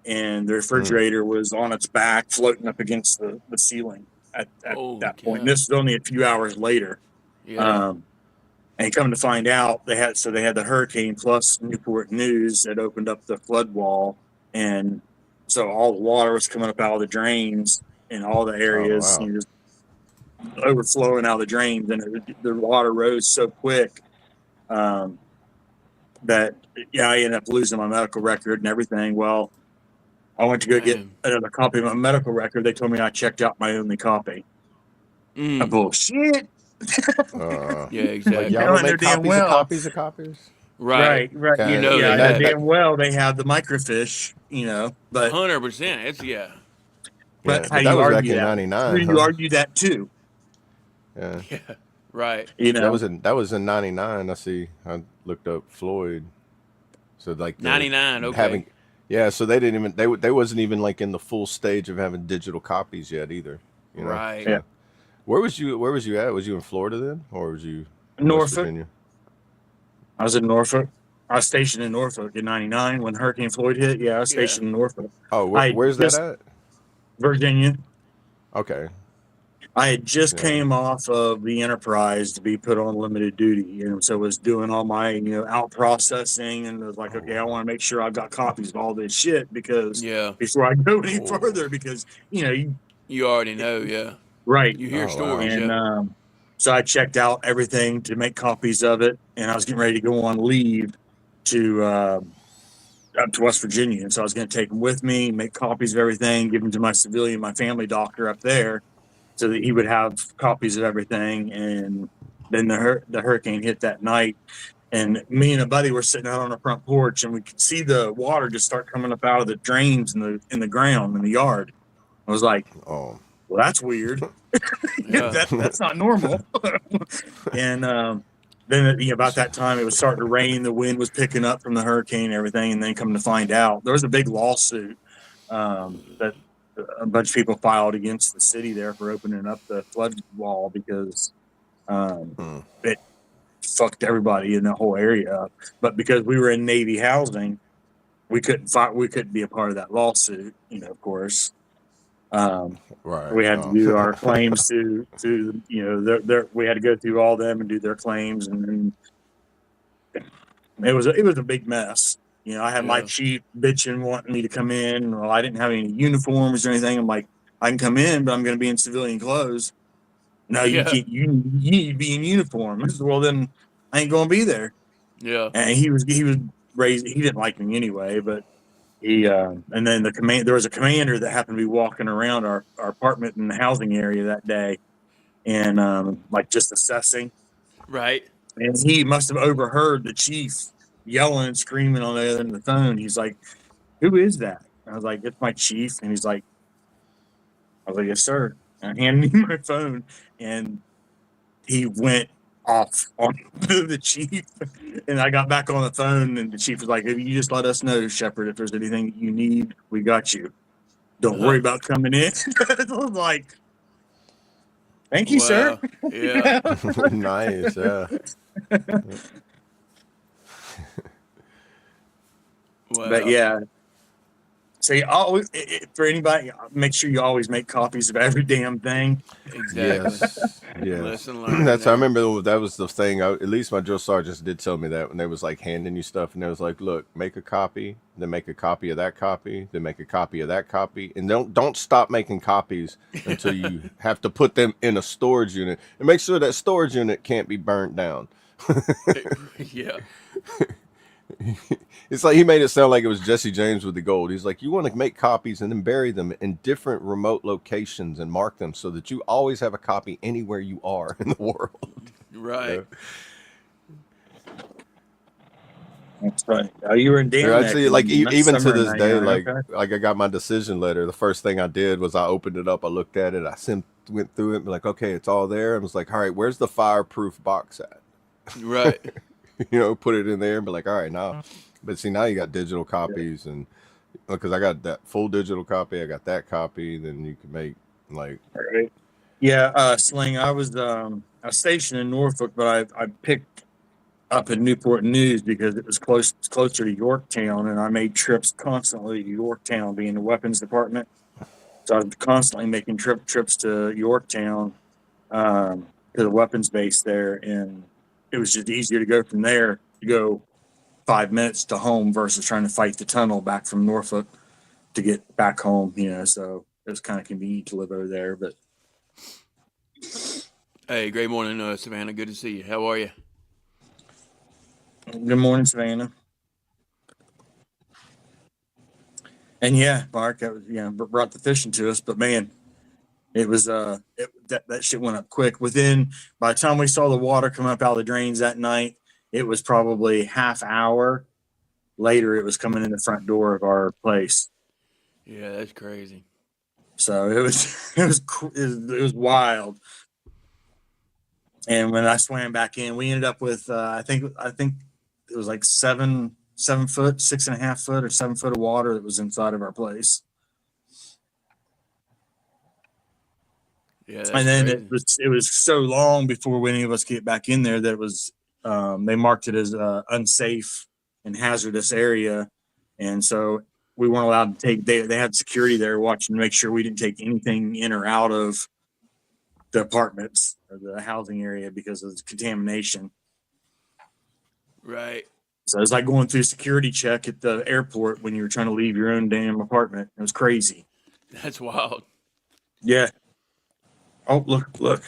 and the refrigerator was on its back floating up against the ceiling at that point. And this was only a few hours later. Yeah. And come to find out, they had the hurricane plus Newport News that opened up the flood wall, and so all the water was coming up out of the drains in all the areas, wow. just overflowing out of the drains, and the water rose so quick that I ended up losing my medical record and everything. Well, I went to go get another copy of my medical record. They told me I checked out my only copy. Bullshit. Yeah, exactly. Y'all don't make copies of copies. Right. Okay. You know yeah, that. damn well they have the microfiche, but 100%. It's But how that do you was argue back in that? '99. You argue that too. Yeah. Yeah. Right. That was in '99. I see. I looked up Floyd. So like 99. Okay. So they didn't even they wasn't even like in the full stage of having digital copies yet either. Right. Yeah. Where was you at? Was you in Florida then, or was you in Norfolk? West Virginia? I was in Norfolk. I was stationed in Norfolk in '99 when Hurricane Floyd hit. Yeah, I was stationed in Norfolk. Oh, where's that at? Virginia. Okay. I had just came off of the Enterprise to be put on limited duty, and so was doing all my out processing, and was like, okay, I want to make sure I've got copies of all this shit because before I go any further, because you already know, right, you hear stories, and so I checked out everything to make copies of it, and I was getting ready to go on leave to up to West Virginia, and so I was going to take them with me, make copies of everything, give them to my family doctor up there. so that he would have copies of everything. And then the hurricane hit that night, and me and a buddy were sitting out on the front porch, and we could see the water just start coming up out of the drains in the ground in the yard. I was like, Oh, well, that's weird. Yeah. That's not normal. And then about that time, it was starting to rain. The wind was picking up from the hurricane and everything. And then come to find out, there was a big lawsuit that a bunch of people filed against the city there for opening up the flood wall because it fucked everybody in the whole area up. But because we were in Navy housing, we couldn't be a part of that lawsuit, of course. right. We had to do our claims to we had to go through all them and do their claims, and it was a big mess. I had my chief bitching, wanting me to come in. Well, I didn't have any uniforms or anything. I'm like, I can come in, but I'm going to be in civilian clothes. No, you can't. You need to be in uniform. I said, well, then I ain't going to be there. Yeah. And he was raised. He didn't like me anyway, but he and then there was a commander that happened to be walking around our apartment in the housing area that day, and like just assessing. Right. And he must have overheard the chief yelling and screaming on the other end of the phone. He's like, "Who is that?" And I was like, "It's my chief." And he's like, "I was like, yes, sir." And I handed him my phone, and he went off on the chief. And I got back on the phone, and the chief was like, "If you just let us know, Shepard, if there's anything you need, we got you. Don't worry about coming in." I was like, "Thank you, sir." Yeah. Nice. Yeah. Wow. But yeah. So you always, for anybody, make sure you always make copies of every damn thing. Exactly. Yes. Lesson learned. That's. I there. remember that was the thing. At least my drill sergeants did tell me that when they was like handing you stuff, and they was like, "Look, make a copy, then make a copy of that copy, then make a copy of that copy, and don't stop making copies until you have to put them in a storage unit, and make sure that storage unit can't be burnt down." Yeah. It's like he made it sound like it was Jesse James with the gold. He's like, you want to make copies and then bury them in different remote locations and mark them so that you always have a copy anywhere you are in the world. Right. That's right. Oh, you were in Dan. I'd say, like, even to this day, okay. like I got my decision letter. The first thing I did was I opened it up. I looked at it. Went through it and be like, okay, it's all there. I was like, all right, where's the fireproof box at? Right. Put it in there and be like, all right, now. But see, now you got digital copies, and because I got that full digital copy, I got that copy. Then you can make like, Right. Yeah, Sling. I was stationed in Norfolk, but I picked up in Newport News because it was closer to Yorktown, and I made trips constantly to Yorktown, being the weapons department. So I was constantly making trips to Yorktown, to the weapons base there, and it was just easier to go from there to go 5 minutes to home versus trying to fight the tunnel back from Norfolk to get back home. So it was kind of convenient to live over there. But Hey, great morning, Savannah. Good to see you. How are you? good morning, Savannah. And yeah, Mark, that was, brought the fishing to us. But man, it was that shit went up quick. By the time we saw the water come up out of the drains that night, it was probably half hour later. It was coming in the front door of our place. Yeah, that's crazy. So it was wild. And when I swam back in, we ended up with I think it was like 7 foot, 6.5 foot, or 7 foot of water that was inside of our place. Yeah, that's And then crazy. it was so long before any of us get back in there that it was they marked it as unsafe and hazardous area, and so we weren't allowed to take. They had security there watching to make sure we didn't take anything in or out of the apartments or the housing area because of the contamination. Right. So it's like going through security check at the airport when you were trying to leave your own damn apartment. It was crazy. That's wild. Yeah. Oh, look. Let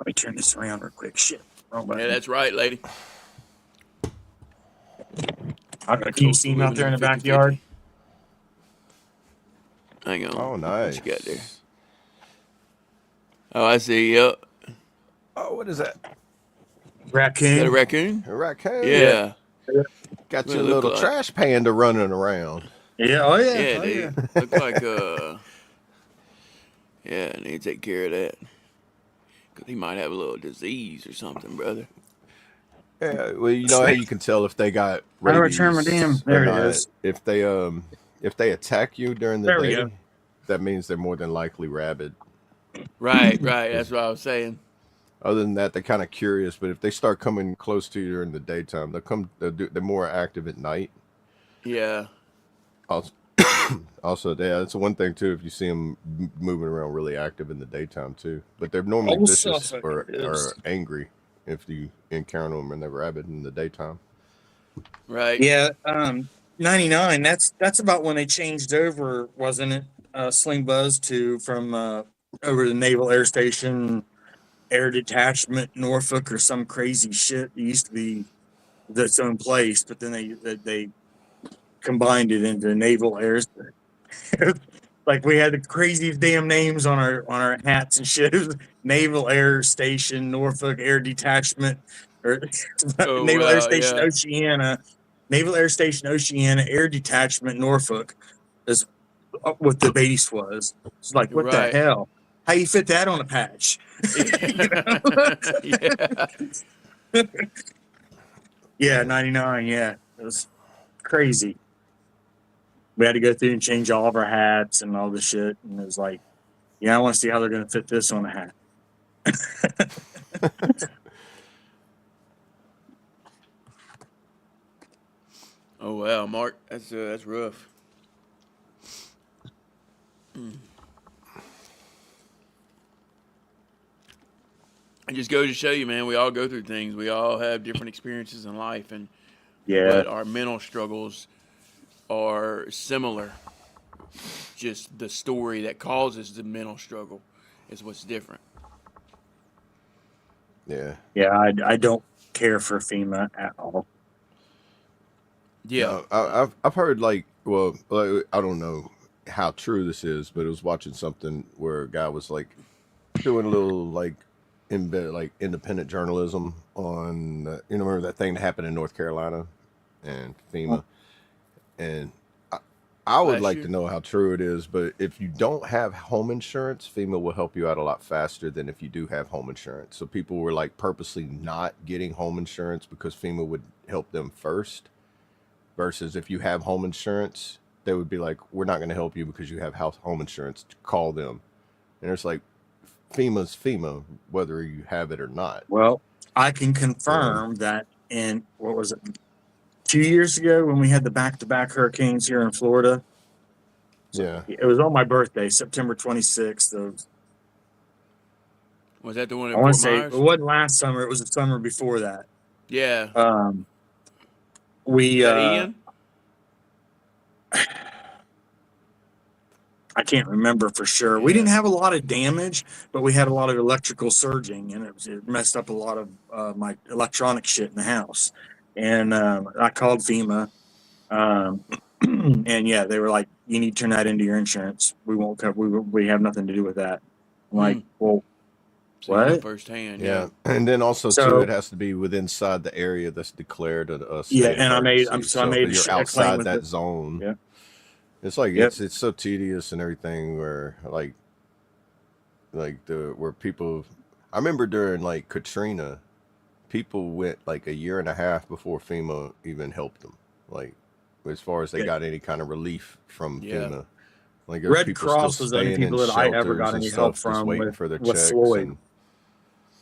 me turn this around real quick. Shit. Wrong button. Yeah, that's right, lady. Can you see him out there in the backyard? Hang on. oh, nice. What you got there? Oh, I see. Yep. Oh, what is that? Is that a Raccoon. raccoon? A raccoon. Yeah. Yeah. Got What your it look little like? trash panda running around. Yeah. Oh yeah. Yeah, Oh yeah. they look like yeah, I need to take care of that. Because he might have a little disease or something, brother. Yeah, well, you know how you can tell if they got How do I turn my damn? rabies or There it not. is. If they attack you during the There we go. day, that means they're more than likely rabid. Right, right. That's what I was saying. Other than that, they're kind of curious. But if they start coming close to you during the daytime, they're more active at night. Yeah. Also, also, yeah, that's one thing too. If you see them moving around really active in the daytime too, but they're normally Old vicious Suffolk or is. angry if you encounter them and they're rabid in the daytime. Right. Yeah. 99. That's about when they changed over, wasn't it? Sling Buzz to from over to Naval Air Station Air Detachment Norfolk or some crazy shit. It used to be its own place, but then they combined it into Naval Air. Like we had the craziest damn names on our hats and shit. It was Naval Air Station Norfolk Air Detachment or Oh, Naval Air wow. Station Yeah. Oceana. Naval Air Station Oceana Air Detachment Norfolk is what the base was. It's like, what the Right. hell? How you fit that on a patch? You know? Yeah. Yeah, 99. Yeah, it was crazy. We had to go through and change all of our hats and all the shit. And it was like, yeah, I want to see how they're going to fit this on a hat. Oh, wow, Mark. That's rough. It just goes to show you, man, we all go through things. We all have different experiences in life, Yeah, but our mental struggles are similar. Just the story that causes the mental struggle is what's different. Yeah. yeah, I don't care for FEMA at all. Yeah. No, I've heard like I don't know how true this is, but I was watching something where a guy was like doing a little like like independent journalism on you know, remember that thing that happened in North Carolina and FEMA, and I would Last like to year. know how true it is, but if you don't have home insurance, FEMA will help you out a lot faster than if you do have home insurance. So people were like purposely not getting home insurance because FEMA would help them first versus if you have home insurance, they would be like, we're not going to help you because you have home insurance. Call them. And it's like, FEMA's FEMA, whether you have it or not. Well, I can You know? confirm that in what was it, 2 years ago when we had the back-to-back hurricanes here in Florida. Yeah. It was on my birthday, September 26th of. Was that the one I in want to Fort say it Myers? wasn't last summer; it was the summer before that. Yeah. We Was that Ian? I can't remember for sure. We Yeah. didn't have a lot of damage, but we had a lot of electrical surging, and it messed up a lot of my electronic shit in the house. And I called FEMA, and yeah, they were like, "You need to turn that into your insurance. We won't cover. We have nothing to do with that." I'm like, "Well, So you know what?" firsthand. Yeah. Yeah. And then also, too, it So has to be within inside the area that's declared a yeah, state of and I emergency. So if made you're a claim outside with that it. zone, Yeah. it's like Yep. it's so tedious and everything where where people I remember during like Katrina, people went like a year and a half before FEMA even helped them. Like as far as they Yeah. got any kind of relief from Yeah. FEMA. Like there was Red people still Cross was the only staying in people that I ever shelters got and any help stuff, just from waiting for their with checks Floyd. and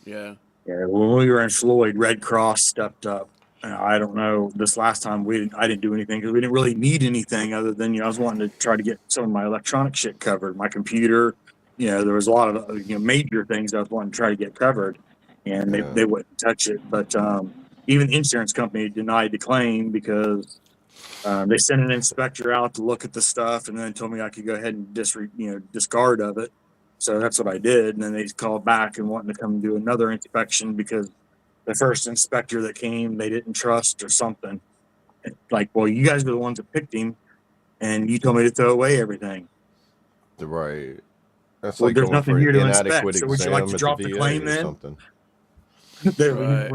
Yeah. Yeah, when we were in Floyd, Red Cross stepped up. I don't know. This last time I didn't do anything because we didn't really need anything other than I was wanting to try to get some of my electronic shit covered, my computer. There was a lot of major things I was wanting to try to get covered, and yeah. they wouldn't touch it. But even the insurance company denied the claim because they sent an inspector out to look at the stuff, and then told me I could go ahead and discard of it. So that's what I did. And then they called back and wanted to come do another inspection because the first inspector that came, they didn't trust or something. Like, well, you guys are the ones that picked him and you told me to throw away everything. Right. That's Well, like there's going nothing for an here to inadequate inspect. So would you like exam to at drop the the VA claim or then? something. Right.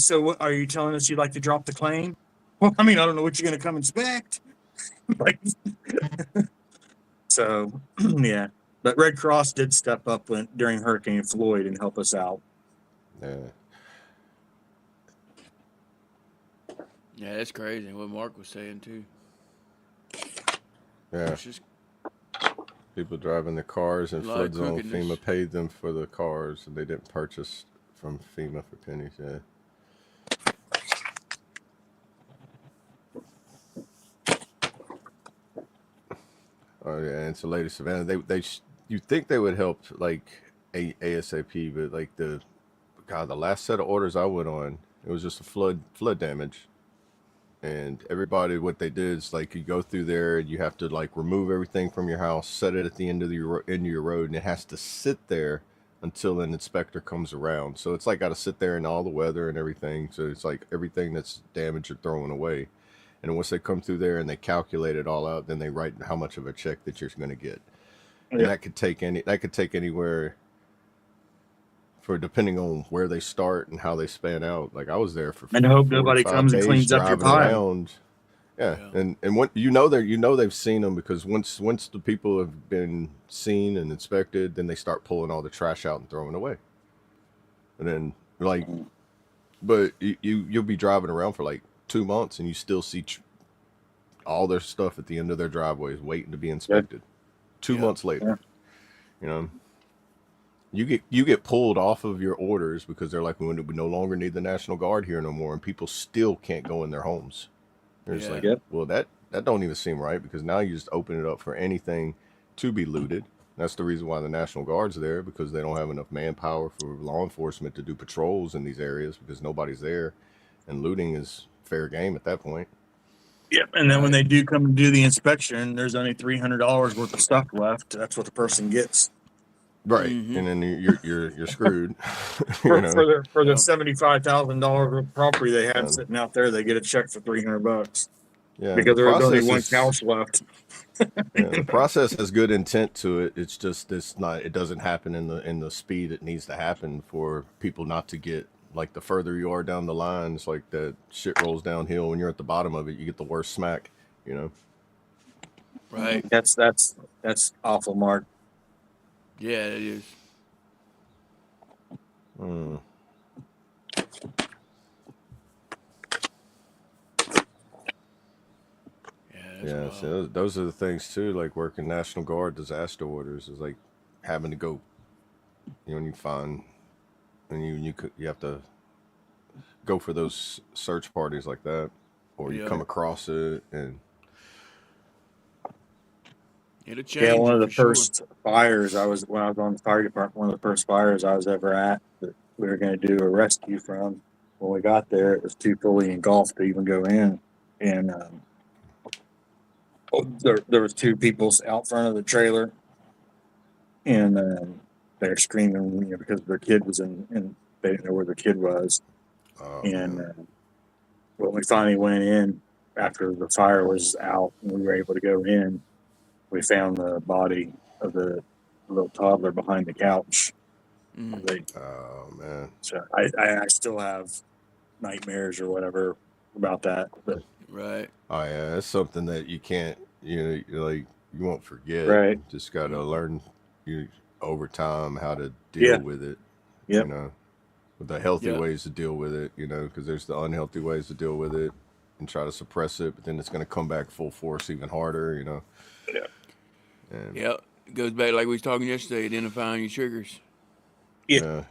So what, are you telling us you'd like to drop the claim? Well, I mean, I don't know what you're going to come inspect. Like, so, yeah. But Red Cross did step up during Hurricane Floyd and help us out. Yeah. Yeah, that's crazy. What Mark was saying too. Yeah. It's just People driving their cars in a lot flood of zone. crookedness. FEMA paid them for the cars, and they didn't purchase from FEMA for pennies. Yeah. Oh yeah, and it's the latest Savannah. You think they would help like ASAP, but like the last set of orders I went on, it was just a flood damage. And everybody, what they did is like you go through there and you have to like remove everything from your house, set it at the end of your road, and it has to sit there until an inspector comes around. So it's like got to sit there in all the weather and everything. So it's like everything that's damaged or thrown away. And once they come through there and they calculate it all out, then they write how much of a check that you're going to get. And Yeah. that could take anywhere for depending on where they start and how they span out. Like I was there for And I hope 4 to nobody 5 comes and days cleans up your driving pile. around. Yeah. Yeah. And what they've seen them, because once the people have been seen and inspected, then they start pulling all the trash out and throwing it away. And then like, but you'll be driving around for like 2 months and you still see all their stuff at the end of their driveways waiting to be inspected. 2 Yeah. months later, you know, you get pulled off of your orders because they're like, we no longer need the National Guard here no more, and people still can't go in their homes. They're just Yeah. like, Yep. well, that don't even seem right, because now you just open it up for anything to be looted. That's the reason why the National Guard's there, because they don't have enough manpower for law enforcement to do patrols in these areas because nobody's there, and looting is fair game at that point. Yep. And then when Right. they do come and do the inspection, there's only $300 worth of stuff left. That's what the person gets Right, Mhm. and then you're screwed. for, You know, for the Yep. $75,000 worth of property they had Um, sitting out there. They get a check for $300 yeah. because The there was only process one is couch left. yeah, the process has good intent to it. It's just it doesn't happen in the speed it needs to happen for people not to get, like, the further you are down the line, it's like that shit rolls downhill. When you're at the bottom of it, you get the worst smack. You know. Right. That's awful, Mark. Yeah, it is. Hmm. Yeah, that's Yeah, wild. so those are the things too. Like working National Guard disaster orders is like having to go. You know, when you find, and you have to go for those search parties like that, or you Yeah. come across it, and It'll change Yeah, one you of the for sure. first fires when I was on the fire department, one of the first fires I was ever at that we were going to do a rescue from. When we got there, it was too fully engulfed to even go in, and there was 2 people out front of the trailer, and they're screaming, because their kid was in they didn't know where the kid was, and man. when we finally went in after the fire was out and we were able to go in, we found the body of the little toddler behind the couch. Mhm. Oh man. So I still have nightmares or whatever about that. But Right. Oh yeah, that's something that you can't, like you won't forget. right, Just got to learn over time how to yeah, deal with it. yep, You know, with the healthy Yep. ways to deal with it. You know, because there's the unhealthy ways to deal with it and try to suppress it, but then it's going to come back full force even harder. You know. yeah, And Yep. It goes back like we was talking yesterday, identifying your triggers. yeah.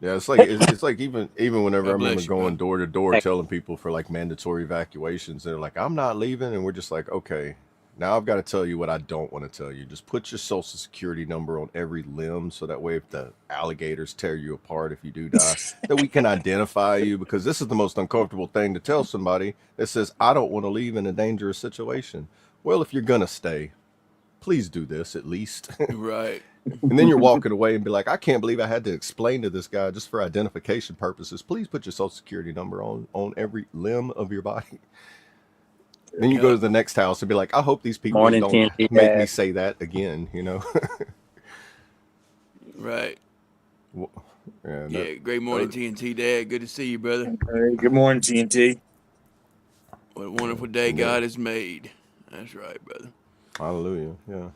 yeah, it's like even whenever I God remember bless you, going bud. door to door Hey. telling people for like mandatory evacuations, they're like, "I'm not leaving," and we're just like, "Okay, now I've got to tell you what I don't want to tell you. Just put your social security number on every limb, so that way if the alligators tear you apart if you do die, that we can identify you, because this is the most uncomfortable thing to tell somebody that says, I don't want to leave in a dangerous situation. Well, if you're gonna stay, please do this at least." Right. And then you're walking away and be like, I can't believe I had to explain to this guy just for identification purposes. Please put your social security number on every limb of your body. Then you go to Yep. the next house and be like, I hope these people Morning, don't TNT make me guys. say that again, you know? Right. Wh- Yeah, Yeah. Great morning, TNT Dad. Good to see you, brother. Hey, good morning, TNT. What a wonderful day and then- God has made. That's right, brother. hallelujah. Yeah.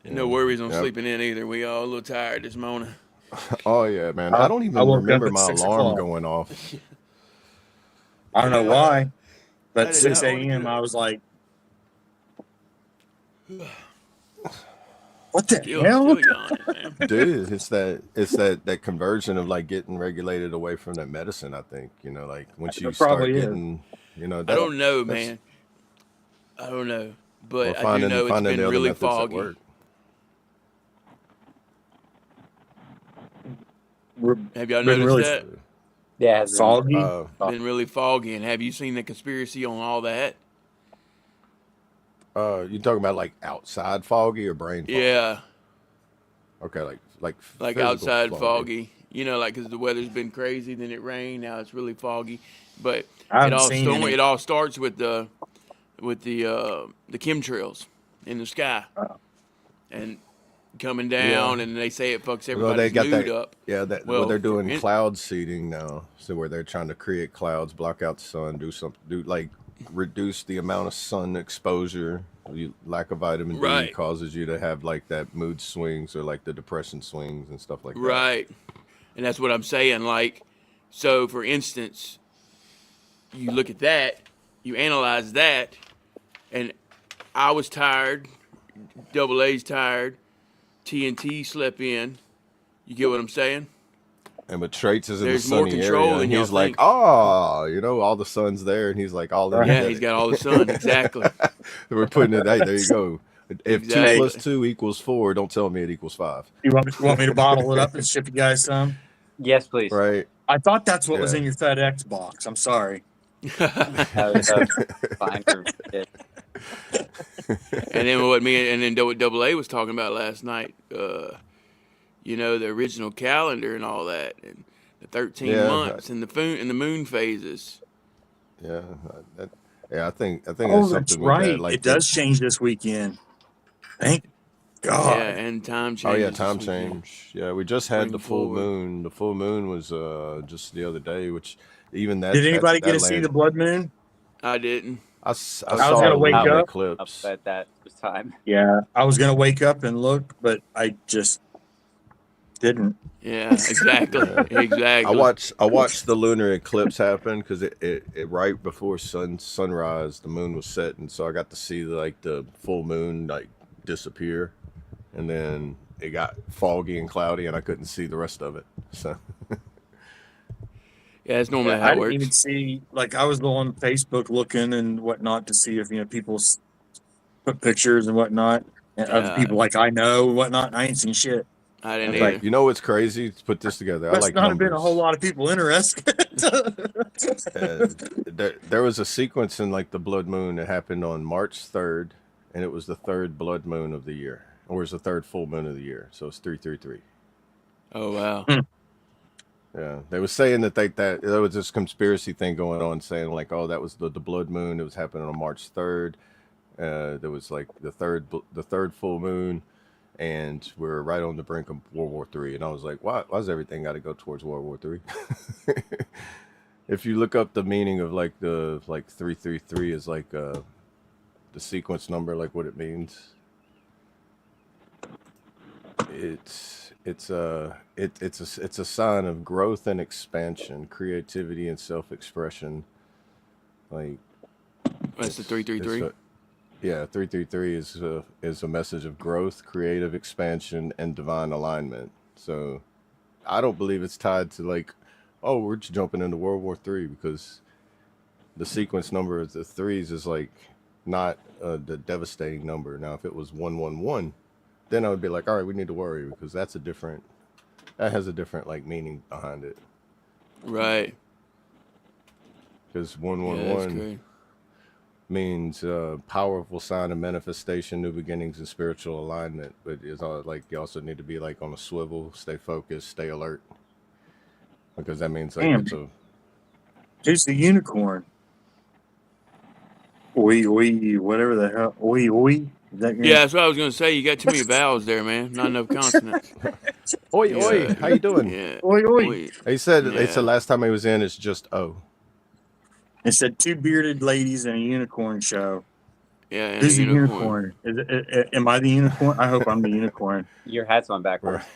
No worries on Yep. sleeping in either. We all a little tired this morning. Oh yeah, man. I don't I even woke up remember at my 6 alarm o'clock. going off. I don't know why, I but did 6 not want to a.m. get I up. was like, what the Still hell? yawning, man. Dude, it's that conversion of like getting regulated away from that medicine. I think like once you It start probably is. getting, I that don't know, that's man. I don't know, or but I do know it's finding been the other really methods that foggy. work. Have y'all Been noticed really that? Yeah, it has been. foggy. Been really foggy. And have you seen the conspiracy on all that? You talking about like outside foggy or brain fog? Yeah, Okay, like like physical outside foggy. foggy. Like because the weather's been crazy, then it rained. Now it's really foggy. But I haven't seen any. it all starts with the chemtrails in the sky and coming down, and they say it fucks Well, they everybody's got mood that. up. Yeah, well, Well, they're doing cloud seeding now, so where they're trying to create clouds, block out the sun, reduce the amount of sun exposure. Lack of vitamin D Right. causes you to have like that mood swings or like the depression swings and stuff like that. Right. And that's what I'm saying. Like, so for instance, you look at that, you analyze that, and I was tired, Double A's tired, TNT slept in. You get what I'm saying? And but Traits is in There's the more sunny control area, than and y'all he's like, think. all the sun's there, and he's like, all Right. Yeah, energetic. he's got all the sun. Exactly. We're putting it. Hey, there you go. If Exactly. 2 + 2 = 4, don't tell me it equals 5. You want me to bottle it up and ship you guys some? Yes, please. Right? I thought that's what was Yeah. in your FedEx box. I'm sorry. Fine for it. And then what Double A was talking about last night, the original calendar and all that, and the 13 Yeah, months and the moon phases. Yeah, I think Oh, it's that's something with right. that. Like It does change this weekend. Thank Yeah, God. and time Oh changes. yeah, this time weekend. change. Yeah, we just had Bring the full forward. moon. The full moon was just the other day, which even that. Did anybody get that to see the land, blood moon? I didn't. I was saw gonna the wake lunar up. eclipse. At that time. Yeah, I was gonna wake up and look, but I just didn't. Yeah, exactly. I Exactly. watched the lunar eclipse happen because it right before sunrise, the moon was setting, so I got to see like the full moon like disappear, and then it got foggy and cloudy, and I couldn't see the rest of it. So Yeah, that's normally Yeah, how I it didn't even works. see. Like I was on Facebook looking and whatnot to see if people put pictures and whatnot and of Yeah, people like I know and whatnot. And I ain't seen shit. I didn't It's like, either. you know what's crazy? To put this together, I must like not have been a whole numbers. lot of people interested. There was a sequence in like the blood moon that happened on March 3rd, and it was the third blood moon of the year, or it was the third full moon of the year. So it's 333. Oh wow. Yeah, they were saying that there was this conspiracy thing going on, saying like, oh, that was the blood moon. It was happening on March 3rd. There was like the third full moon, and we're right on the brink of World War III. And I was like, why's everything got to go towards World War III? If you look up the meaning of like the 333 is like the sequence number, like what it means. It's a sign of growth and expansion, creativity and self-expression. Like That's the it's 333. yeah, 333 is a message of growth, creative expansion, and divine alignment. So I don't believe it's tied to like, oh, we're just jumping into World War III, because the sequence number of the threes is like not the devastating number. Now, if it was 111, then I would be like, all right, we need to worry, because that has a different like meaning behind it. Right. Because Yeah, that's 111 great. means powerful sign of manifestation, new beginnings, and spiritual alignment. But it's all like you also need to be like on a swivel, stay focused, stay alert, because that means like Damn. it's a Who's the unicorn? Oi, whatever the hell. Oi. Is that your Yeah, that's what I was gonna say. You got too many vowels there, man. Not enough consonants. Oi, oi, how you doing? Yeah. Oi, oi. Oi. They said Yeah. last time he was in, it's just O. It said 2 bearded ladies and a unicorn show. Yeah, and Who's a the unicorn? Am I the unicorn? I hope I'm the unicorn. Your hat's on backwards.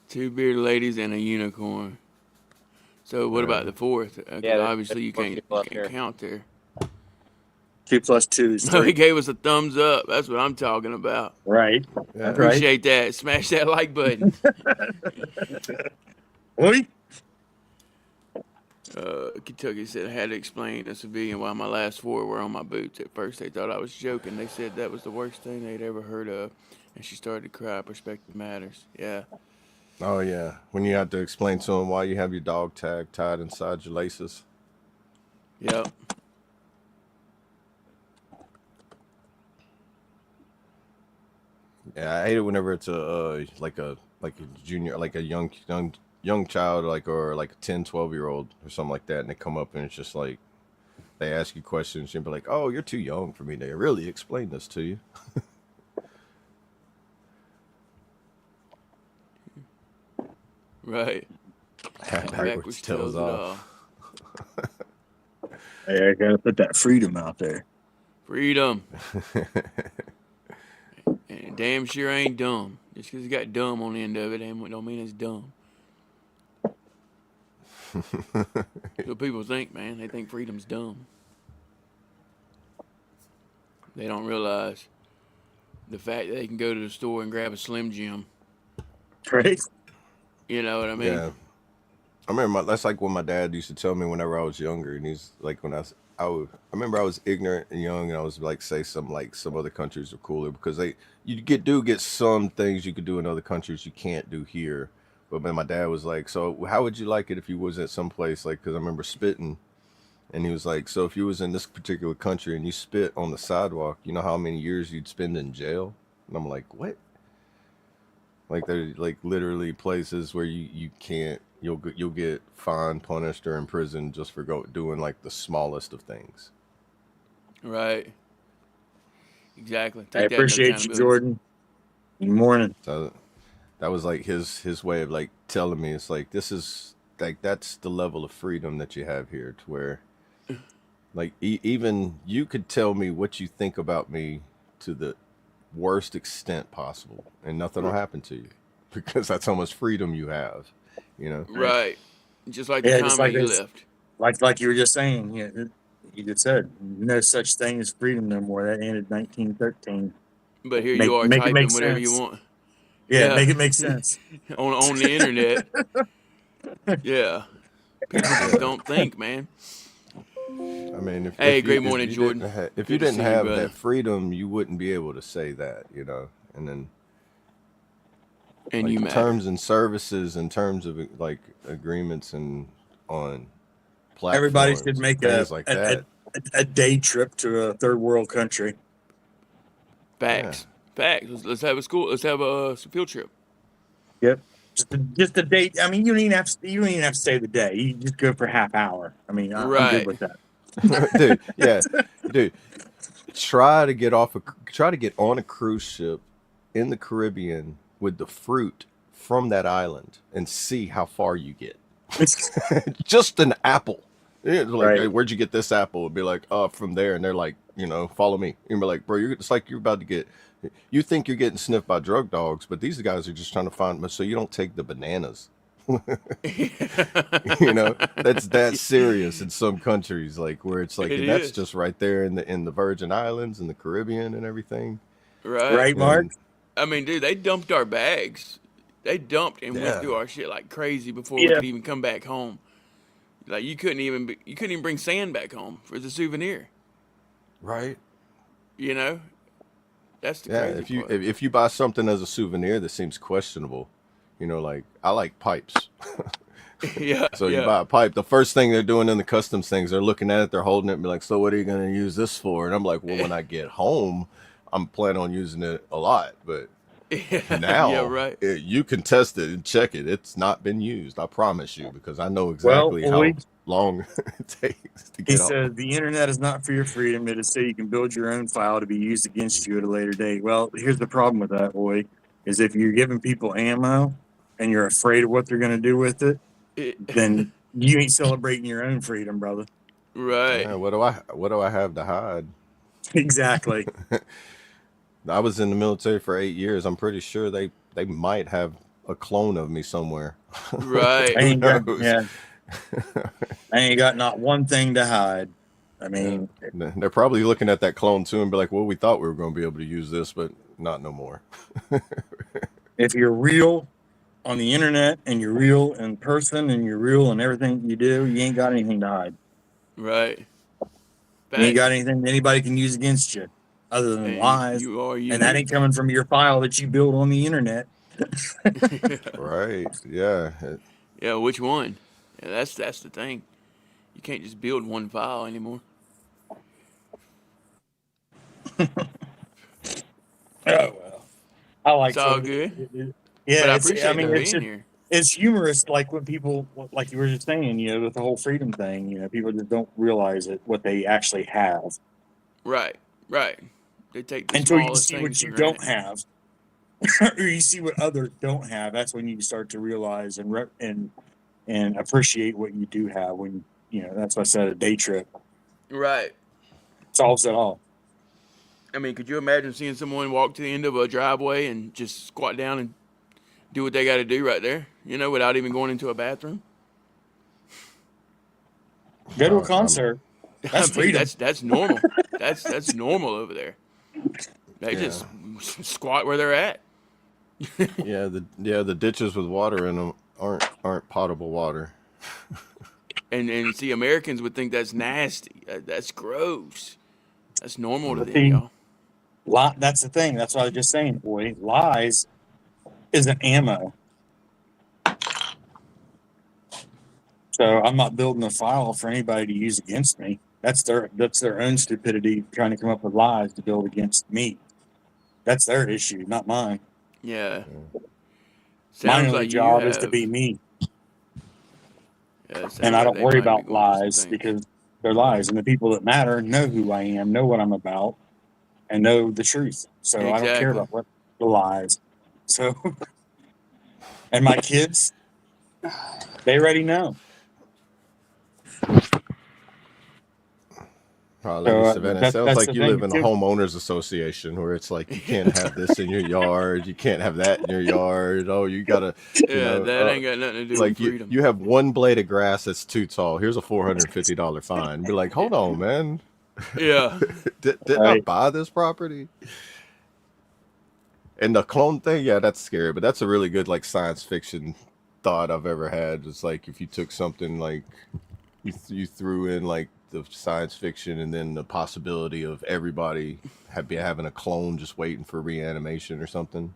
Two bearded ladies and a unicorn. So what about the fourth? Yeah, Obviously you there's can't, four people up count there. 2 plus 2 is No, he 3. gave us a thumbs up. That's what I'm talking about. Right. Yeah. That's right. Appreciate that. Smash that like button. Oi. Kentucky said I had to explain a civilian why my last 4 were on my boots. At first they thought I was joking. They said that was the worst thing they'd ever heard of. And she started to cry. Perspective matters. Yeah. Oh yeah, when you have to explain to them why you have your dog tag tied inside your laces. Yep. Yeah, I hate it whenever it's like a junior, like a young child, or like a 10, 12-year-old or something like that, and they come up and it's just like they ask you questions and be like, "Oh, you're too young for me to really explain this to you." Right. Backwards tells off. Hey, I gotta put that freedom out there. Freedom. And damn sure ain't dumb. Just because it got dumb on the end of it don't mean it's dumb. So people think, man. They think freedom's dumb. They don't realize the fact that they can go to the store and grab a Slim Jim. Right? You know what I mean? Yeah, I remember that's like what my dad used to tell me whenever I was younger, and he's like, I remember I was ignorant and young, and I was like, say some other countries are cooler because you get some things you could do in other countries you can't do here. But then my dad was like, so how would you like it if you was at some place, like, because I remember spitting, and he was like, so if you was in this particular country and you spit on the sidewalk, you know how many years you'd spend in jail? And I'm like, what? Like they're like literally places where you can't, you'll get fined, punished, or imprisoned just for doing like the smallest of things. Right. Exactly. I appreciate you, Jordan. Good morning. So that was like his way of like telling me, it's like, this is like, that's the level of freedom that you have here, to where like even you could tell me what you think about me to the worst extent possible, and nothing will happen to you because that's how much freedom you have, you know? Right. Just like the comment you left. Like you were just saying, you just said, no such thing as freedom no more. That ended 1913. But here you are typing whatever you want. Yeah, make it make sense. on the internet. Yeah. People just don't think, man. I mean, great morning, Jordan. If you didn't have that freedom, you wouldn't be able to say that, you know. And then, and like, terms and services, in terms of like agreements and on platforms, everybody should make a day trip to a third world country. Facts. Yeah. Facts. Let's have a field trip. Yep. Just a date. I mean, you don't even have to stay the day. You just go for half hour. I mean, I'm good with that. Dude, yeah, dude. Try to get on a cruise ship in the Caribbean with the fruit from that island and see how far you get. Just an apple. It's like, Right. Hey, where'd you get this apple? It'd be like, from there. And they're like, follow me. And you're like, bro, it's like you're about to get. You think you're getting sniffed by drug dogs, but these guys are just trying to find. So you don't take the bananas. That's that serious in some countries, like where it's like that's just right there in the Virgin Islands and the Caribbean and everything. Right, Mark? I mean, dude, they dumped our bags. They dumped and went through our shit like crazy before we could even come back home. Like you couldn't even bring sand back home as a souvenir. Right. You know, that's the crazy part. If you buy something as a souvenir that seems questionable, like I like pipes. Yeah. So you buy a pipe. The first thing they're doing in the customs things, they're looking at it, they're holding it, and be like, "So what are you going to use this for?" And I'm like, "Well, when I get home, I'm planning on using it a lot, but now you can test it and check it. It's not been used. I promise you, because I know exactly long it takes to He get off. said the internet is not for your freedom. It is so you can build your own file to be used against you at a later date. Well, here's the problem with that, boy, is if you're giving people ammo and you're afraid of what they're going to do with it, then you ain't celebrating your own freedom, brother. Right. Yeah, what do I have to hide? Exactly. I was in the military for 8 years. I'm pretty sure they might have a clone of me somewhere. Right. I Who ain't got, knows? yeah, I ain't got not one thing to hide. I mean, They're probably looking at that clone too and be like, well, we thought we were going to be able to use this, but not no more. if you're real on the internet and you're real in person and you're real in everything you do, you ain't got anything to hide. Right. You ain't got Facts. anything anybody can use against you other than And lies. you are And that ain't unique. coming from your file that you build on the internet. Right. Yeah. Yeah, which one? Yeah, that's the thing. You can't just build one file anymore. Oh well, I like It's all some. good. Yeah, But I it's. I appreciate mean, them it's being just, here. it's humorous. Like when people, like you were just saying, you know, with the whole freedom thing, you know, people just don't realize it what they actually have Right. Right. They take the until you smallest see things what for you granted. don't have, or you see what others don't have. That's when you start to realize and appreciate what you do have. When you know, that's why I said a day trip Right. solves it all. I mean, could you imagine seeing someone walk to the end of a driveway and just squat down and do what they got to do right there, you know, without even going into a bathroom? Go to a I'm- concert. I That's mean, freedom. that's normal. That's normal over there. They Yeah. just squat where they're at. the ditches with water in them aren't potable water. And see, Americans would think that's nasty. That's gross. That's normal to But them, y'all. that's the thing. That's what I was just saying, boy. Lies isn't ammo. So I'm not building a file for anybody to use against me. That's their own stupidity trying to come up with lies to build against me. That's their issue, not mine. Yeah. My Sounds only like you job is to have. be me, Yeah, it and sounds I like don't they worry might be about going through some lies things. because they're lies, and the people that matter know who I am, know what I'm about, and know the truth. So I don't care Exactly. about what the lies. So, and my kids, they already know. Lady So Savannah, it sounds that's like the you live thing in a too. homeowners association where it's like you can't have this in your yard, you can't have that in your yard. Oh, you gotta, Yeah, that ain't got nothing to do with like freedom. you have one blade of grass that's too tall. Here's a $450 fine. Be like, hold on, man. Yeah. Didn't I Right. buy this property? And the clone thing, yeah, that's scary, but that's a really good like science fiction thought I've ever had. It's like if you took something like you threw in like the science fiction and then the possibility of everybody having a clone just waiting for reanimation or something.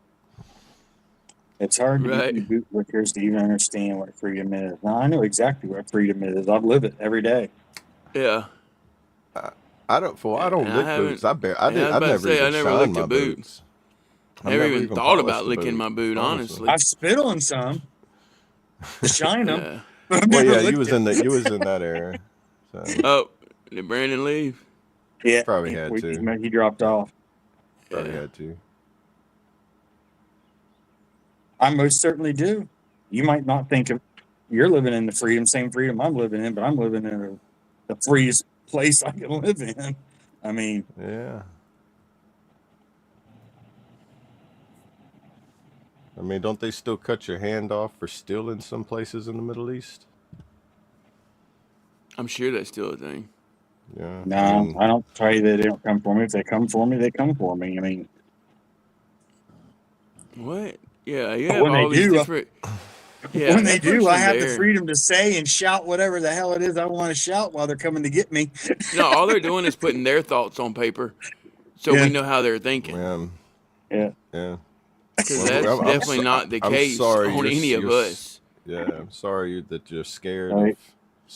It's hard to get Right. you bootlickers to even understand what freedom is. Now I know exactly what freedom is. I live it every day. Yeah. I don't And I lick boots. haven't. And I was I've about to never say, I even never shined licked a my boot. boots. Never even thought polished about the licking my boot, honestly. I've spit on some to shine them, Yeah. but I've Well, never yeah, you licked was it. you was in that era. So Oh, did Brandon leave? Yeah, probably had to. he dropped off. Probably Yeah. had to. I most certainly do. You might not think of you're living in the same freedom I'm living in, but I'm living in the freest place I can live in. I mean, Yeah. I mean, don't they still cut your hand off for stealing some places in the Middle East? I'm sure that's still a thing. Yeah. no, I mean, I don't tell you that they don't come for me. If they come for me, they come for me. I mean, What? Yeah, you but have when they all these do, different. Yeah, when they that do, I person have the there. freedom to say and shout whatever the hell it is I want to shout while they're coming to get me. No, all they're doing is putting their thoughts on paper, so Yeah. we know how they're thinking. Yeah. yeah. Because Well, that's definitely not the I'm case sorry. on any of us. Yeah, I'm sorry that you're scared Right.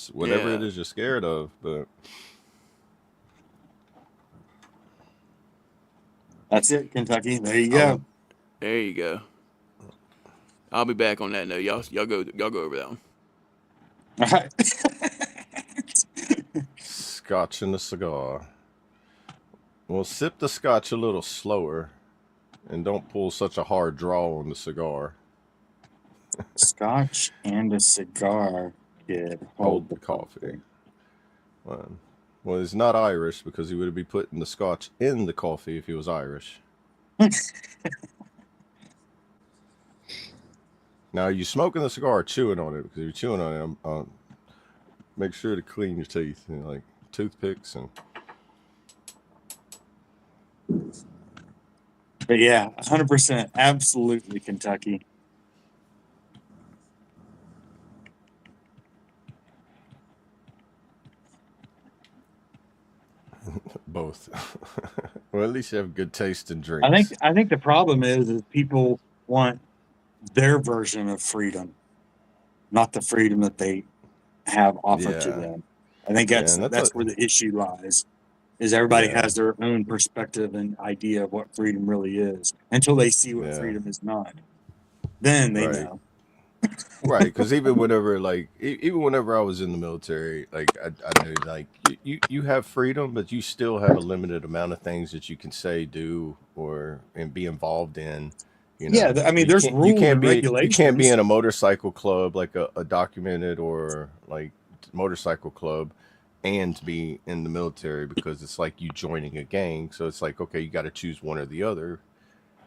of whatever it Yeah. is you're scared of. But That's it, Kentucky. There you go. There you go. I'll be back on that note. Y'all go over that one. All right. Scotch and a cigar. Well, sip the scotch a little slower, and don't pull such a hard draw on the cigar. Scotch and a cigar, kid. Hold the coffee. Well, he's not Irish because he would be putting the scotch in the coffee if he was Irish. Now, you smoking the cigar or chewing on it? Because if you're chewing on it, make sure to clean your teeth, like toothpicks and. But yeah, 100%, absolutely Kentucky. Both. Well, at least you have good taste in drinks. I think the problem is people want their version of freedom, not the freedom that they have offered to them. I think that's where the issue lies. Is everybody has their own perspective and idea of what freedom really is until they see what freedom is not. Then they know. Right, because even whenever I was in the military, like I knew like you have freedom, but you still have a limited amount of things that you can say, do, and be involved in. You know? Yeah, I mean, there's rules and regulations. You can't be in a motorcycle club, like a documented or like motorcycle club, and be in the military because it's like you joining a gang. So it's like, okay, you got to choose one or the other.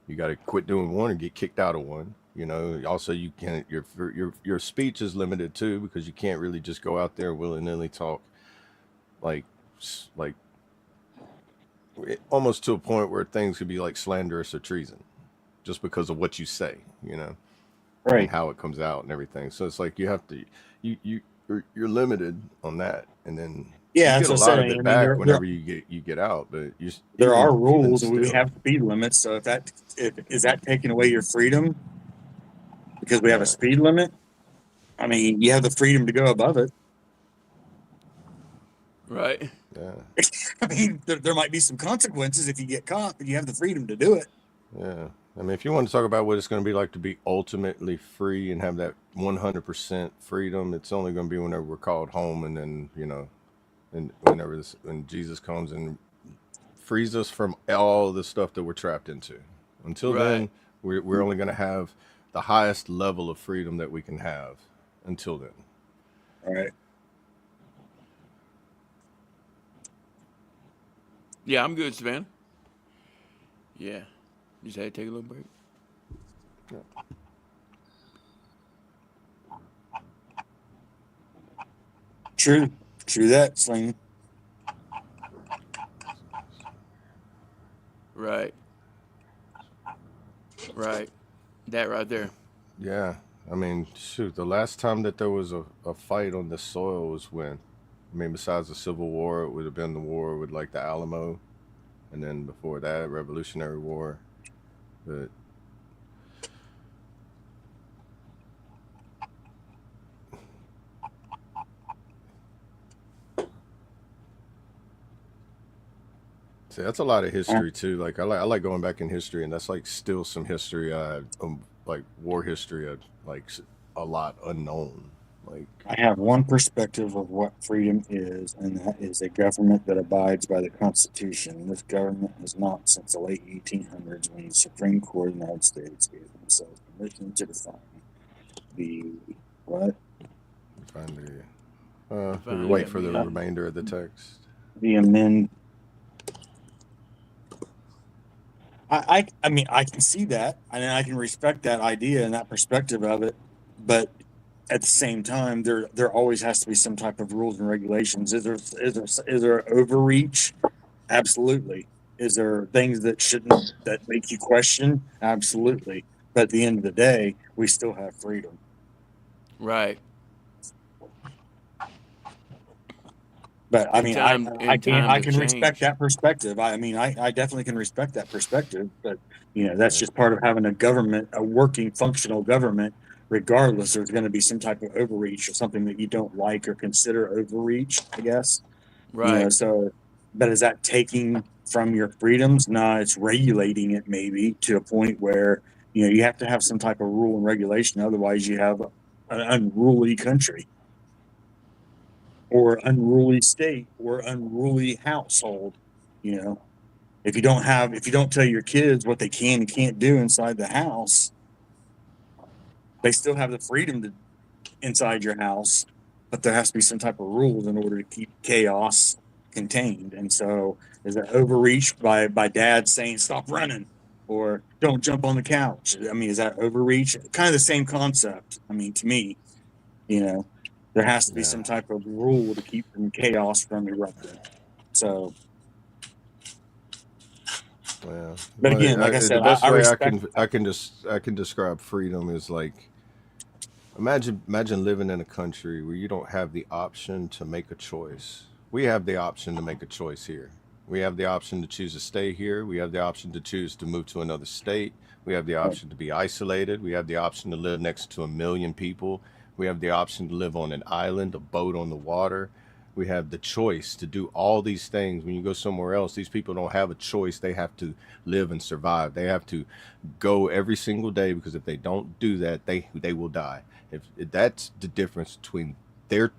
You got to quit doing one or get kicked out of one. You know, also you can't, your speech is limited too, because you can't really just go out there and willy-nilly talk like almost to a point where things could be like slanderous or treason just because of what you say, you know, and how it comes out and everything. So it's like you have to, you're limited on that, and then you get a lot of it back whenever you get out. But there are rules, and we have speed limits. So is that taking away your freedom because we have a speed limit? I mean, you have the freedom to go above it, right? Yeah. I mean, there might be some consequences if you get caught, but you have the freedom to do it. Yeah. I mean, if you want to talk about what it's going to be like to be ultimately free and have that 100% freedom, it's only going to be whenever we're called home, and then, you know, and when Jesus comes and frees us from all the stuff that we're trapped into. Until then, we're only going to have the highest level of freedom that we can have until then. All right. Yeah, I'm good, Savannah. Yeah. Just had to take a little break. Yeah. True that, Sling. Right. That right there. Yeah. I mean, shoot, the last time that there was a fight on this soil was when? I mean, besides the Civil War, it would have been the war with like the Alamo. And then before that, Revolutionary War. But see, that's a lot of history too. Like I like going back in history, and that's like still some history. Like war history, like a lot unknown. Like I have one perspective of what freedom is, and that is a government that abides by the Constitution. This government has not since the late 1800s, when the Supreme Court of the United States gave themselves permission to define the what? Wait for the remainder of the text. The amend. I mean, I can see that, and I can respect that idea and that perspective of it, but at the same time, there always has to be some type of rules and regulations. Is there overreach? Absolutely. Is there things that make you question? Absolutely. But at the end of the day, we still have freedom. Right. But I mean, I can respect that perspective. I mean, I definitely can respect that perspective. But you know, that's just part of having a government, a working, functional government. Regardless, there's going to be some type of overreach or something that you don't like or consider overreach, I guess. Right. You know, so, but is that taking from your freedoms? No, it's regulating it maybe to a point where, you know, you have to have some type of rule and regulation. Otherwise, you have an unruly country. or unruly state or unruly household. You know, if you don't tell your kids what they can and can't do inside the house, they still have the freedom to inside your house, but there has to be some type of rules in order to keep chaos contained. And so, is it overreach by dad saying stop running or don't jump on the couch? I mean, is that overreach? Kind of the same concept. I mean, to me, you know, there has to be Yeah. some type of rule to keep from chaos from erupting. So, Yeah. but again, like I The said, best I way respect that. I can describe freedom is like imagine living in a country where you don't have the option to make a choice. We have the option to make a choice here. We have the option to choose to stay here. We have the option to choose to move to another state. We have the option to be isolated. We have the option to live next to 1 million people. We have the option to live on an island, a boat on the water. We have the choice to do all these things. When you go somewhere else, these people don't have a choice. They have to live and survive. They have to go every single day because if they don't do that, they will die. If that's the difference between their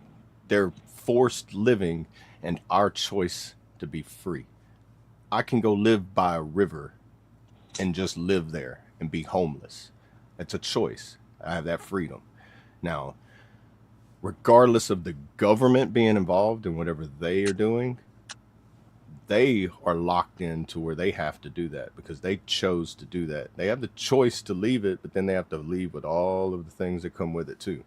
their forced living and our choice to be free. I can go live by a river and just live there and be homeless. That's a choice. I have that freedom. Now, regardless of the government being involved in whatever they are doing, they are locked into where they have to do that because they chose to do that. They have the choice to leave it, but then they have to leave with all of the things that come with it too.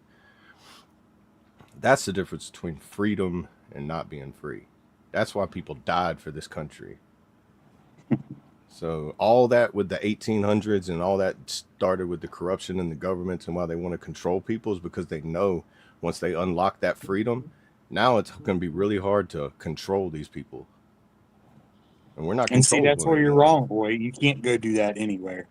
That's the difference between freedom and not being free. That's why people died for this country. So all that with the 1800s and all that started with the corruption in the governments and why they want to control people is because they know once they unlock that freedom, now it's going to be really hard to control these people. And we're not And see, that's controllable where you're anymore. wrong, boy. You can't go do that anywhere.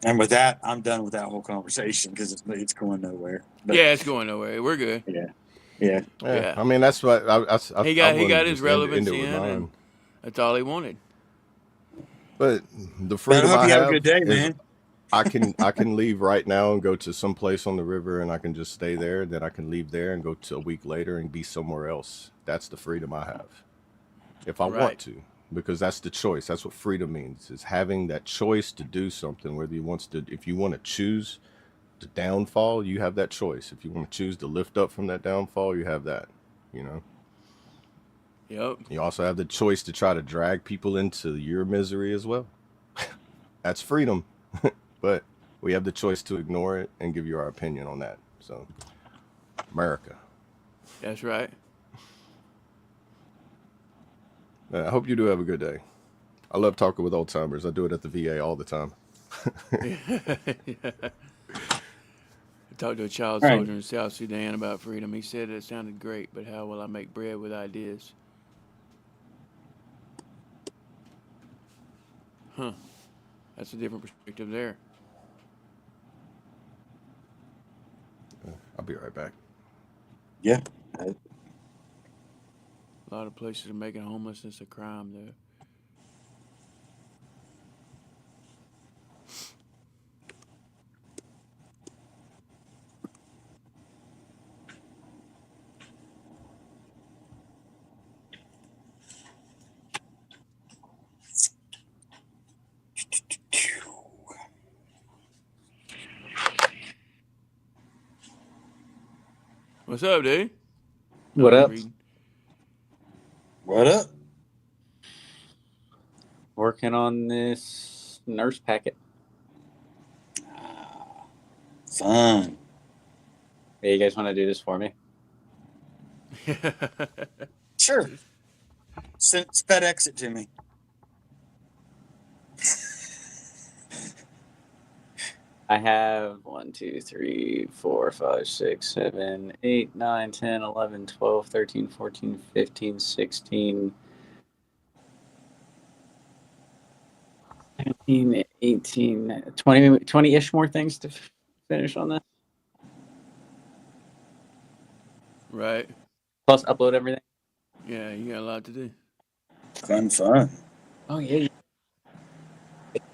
And with that, I'm done with that whole conversation because it's going nowhere. But Yeah, it's going nowhere. We're good. yeah. Yeah, Yeah. I mean that's what He I got wanted to his just end it relevancy with in, and mine. that's all he wanted. But the But I freedom hope I you have a have good day, is man. I can leave right now and go to some place on the river and I can just stay there. Then I can leave there and go to a week later and be somewhere else. That's the freedom I have if I want Right. to, because that's the choice. That's what freedom means, is having that choice to do something. Whether you want to, if you want to choose the downfall, you have that choice. If you want to choose to lift up from that downfall, you have that. You know. Yep. You also have the choice to try to drag people into your misery as well. That's freedom. But we have the choice to ignore it and give you our opinion on that. So, America. That's right. I hope you do have a good day. I love talking with old timers. I do it at the VA all the time. I talked to a child All right. soldier in South Sudan about freedom. He said it sounded great, but how will I make bread with ideas? Huh. That's a different perspective there. I'll be right back. Yeah. A lot of places are making homelessness a crime, though. What's up, dude? What He's up? reading. What up? Working on this nurse packet. Fun. Hey, you guys want to do this for me? Sure. FedEx it to me. I have 1, 2, 3, 4, 5, 6, 7, 8, 9, 10, 11, 12, 13, 14, 15, 16, 17, 18, 20, 20-ish more things to finish on this. Right. Plus upload everything. Yeah, you got a lot to do. Fun. Oh, yeah.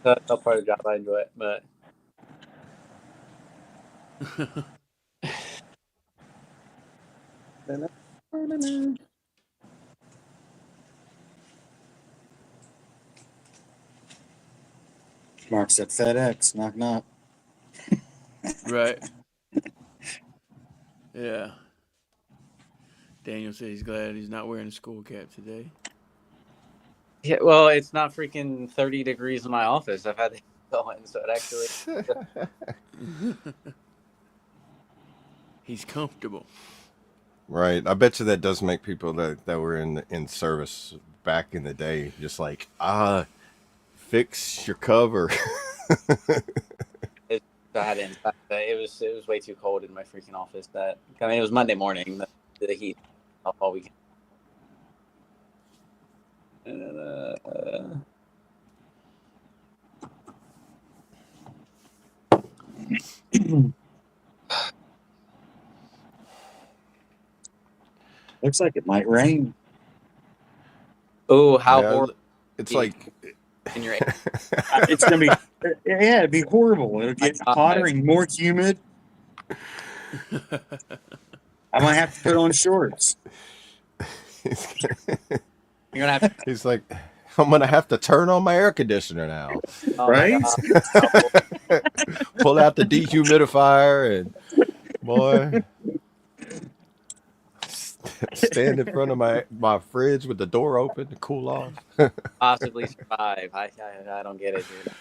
That's all part of the job. I enjoy it, but Mark said FedEx, knock knock. Right. Yeah. Daniel said he's glad he's not wearing a school cap today. Yeah, well, it's not freaking 30 degrees in my office. I've had it going, so it actually. He's comfortable. Right. I bet you that does make people that were in service back in the day just like, fix your cover. I didn't. It was way too cold in my freaking office. It was Monday morning. The heat up all weekend. Looks like it might rain. Oh, how Yeah, horrible! it's like In your It's gonna be, yeah, it'd be horrible. It'll get hotter and more humid. I might have to put on shorts. you're gonna have to. he's like, I'm gonna have to turn on my air conditioner now. Oh Right? my God. Pull out the dehumidifier and boy, stand in front of my fridge with the door open to cool off. Possibly survive. I don't get it, dude.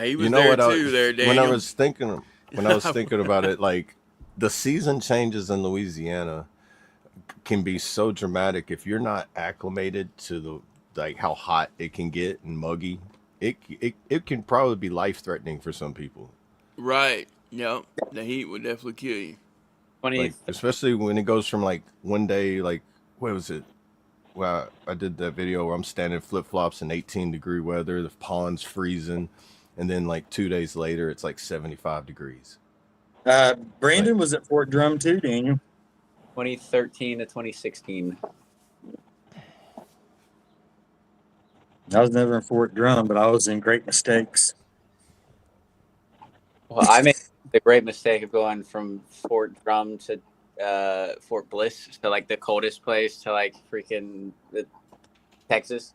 He was You know there what? too, there, Daniel. When I was thinking about it, like the season changes in Louisiana can be so dramatic if you're not acclimated to like how hot it can get and muggy. It can probably be life threatening for some people. Right. Yep. The heat would definitely kill you. Like especially when it goes from like one day, like what was it? Well, I did that video where I'm standing flip flops in 18-degree weather, the pond's freezing, and then like 2 days later it's like 75 degrees. Brandon was at Fort Drum too, Daniel. 2013 to 2016. I was never in Fort Drum, but I was in Great Mistakes. Well, I made the great mistake of going from Fort Drum to Fort Bliss, to like the coldest place, to like freaking Texas.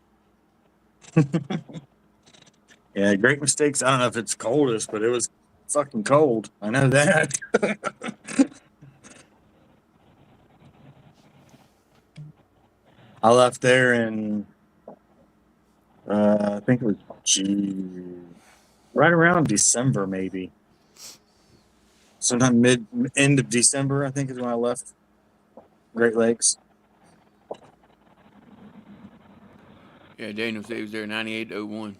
Yeah, Great Mistakes. I don't know if it's coldest, but it was fucking cold. I know that. I left there in, I think it was right around December, maybe. Sometime end of December, I think, is when I left Great Lakes. Yeah, Daniel said he was there 98 to 01.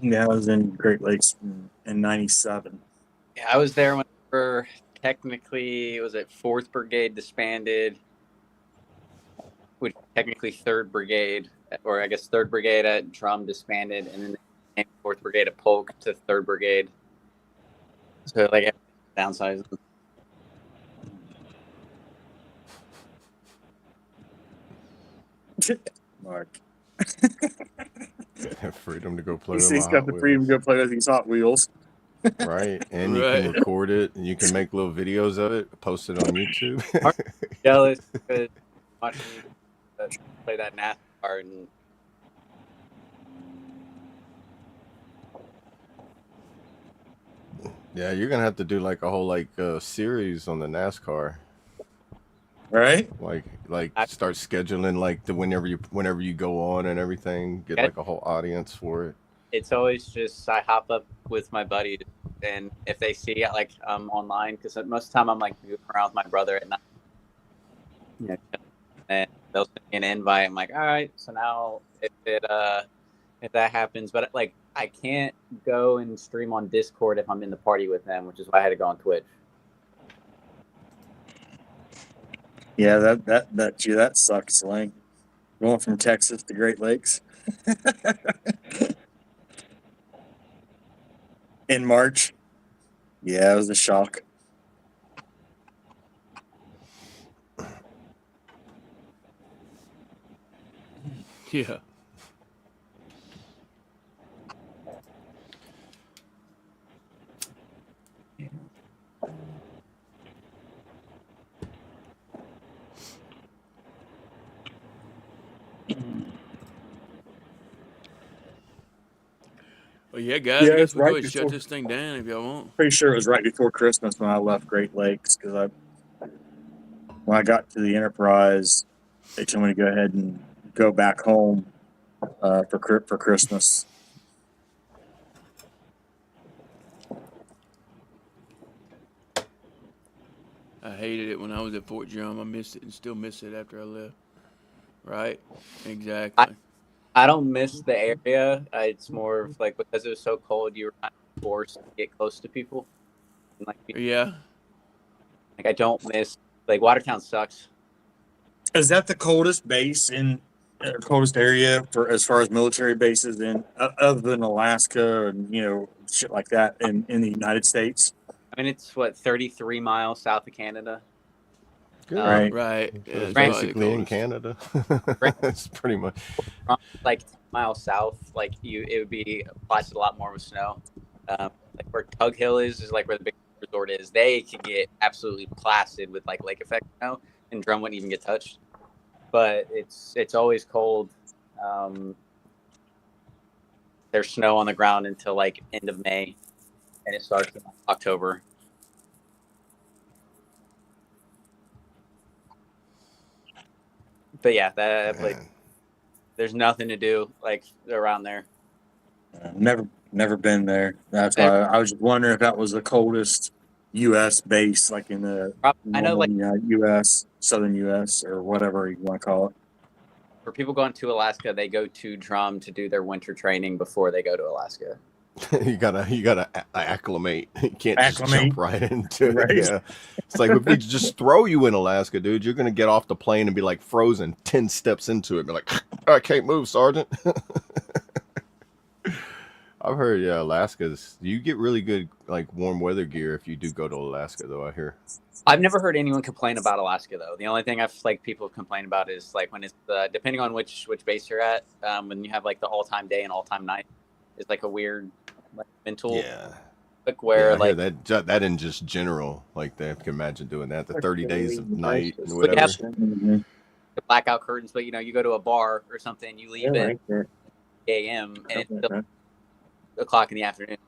Yeah, I was in Great Lakes in 97. Yeah, I was there when we were technically, was it 4th Brigade disbanded, which technically 3rd Brigade, or I guess 3rd Brigade at Drum disbanded, and then they came 4th Brigade at Polk to 3rd Brigade. So like downsized. Mark. Have freedom to go play He's with my got Hot the freedom to Wheels. go play with these Hot Wheels. Right, and you Right. can record it, and you can make little videos of it, post it on YouTube. Jealous because watching you play that NASCAR, and Yeah, you're gonna have to do like a whole like series on the NASCAR. Right? Like start scheduling like the whenever you go on and everything. Get like a whole audience for it. it's always just I hop up with my buddy, and if they see it, like online, because most of the time I'm like goofing around with my brother at night, and they'll send me an invite. I'm like, all right, so now if that happens, but like I can't go and stream on Discord if I'm in the party with them, which is why I had to go on Twitch. Yeah, that sucks, Lang. Going from Texas to Great Lakes. In March. Yeah, it was a shock. Yeah. Well, yeah, guys, Yeah, I guess it's we go right ahead and shut before. this thing down if y'all want. Pretty sure it was right before Christmas when I left Great Lakes because when I got to the Enterprise, they told me to go ahead and go back home for Christmas. I hated it when I was at Fort Drum. I missed it and still miss it after I left. Right? Exactly. I don't miss the area. It's more of like because it was so cold, you were kind of forced to get close to people. And Yeah. like I don't miss like Watertown sucks. Is that the coldest base in coldest area for as far as military bases in other than Alaska and shit like that in the United States? I mean, it's what 33 miles south of Canada. Good. Right. Right. So Yeah, it's it's probably the basically in coldest. Canada. Right. It's pretty much. Like 10 miles south, like it would be blasted a lot more with snow. Like where Tug Hill is like where the big resort is. They can get absolutely blasted with like lake effect snow, and Drum wouldn't even get touched. But it's always cold. There's snow on the ground until like end of May, and it starts in October. But yeah, that place, Man. there's nothing to do like around there. Never been there. That's why I was just wondering if that was the coldest U.S. base, like in the I know, normal like U.S., southern U.S., or whatever you want to call it. for people going to Alaska, they go to Drum to do their winter training before they go to Alaska. You gotta acclimate. You can't just Acclimate. jump right into it. Right. Yeah, it's like if we just throw you in Alaska, dude, you're gonna get off the plane and be like frozen 10 steps into it. Be like, I can't move, Sergeant. I've heard, yeah, Alaska's. You get really good like warm weather gear if you do go to Alaska, though. I hear. I've never heard anyone complain about Alaska though. The only thing I've like people complain about is like when it's depending on which base you're at, when you have like the all time day and all time night, is like a weird like mental Yeah. like where Yeah, I hear like that in just general, like they can imagine doing that. The 30 days of night and But you have whatever. Mhm. the blackout curtains, but you go to a bar or something, you leave Yeah, at right there. a.m. and it's still o'clock in the afternoon.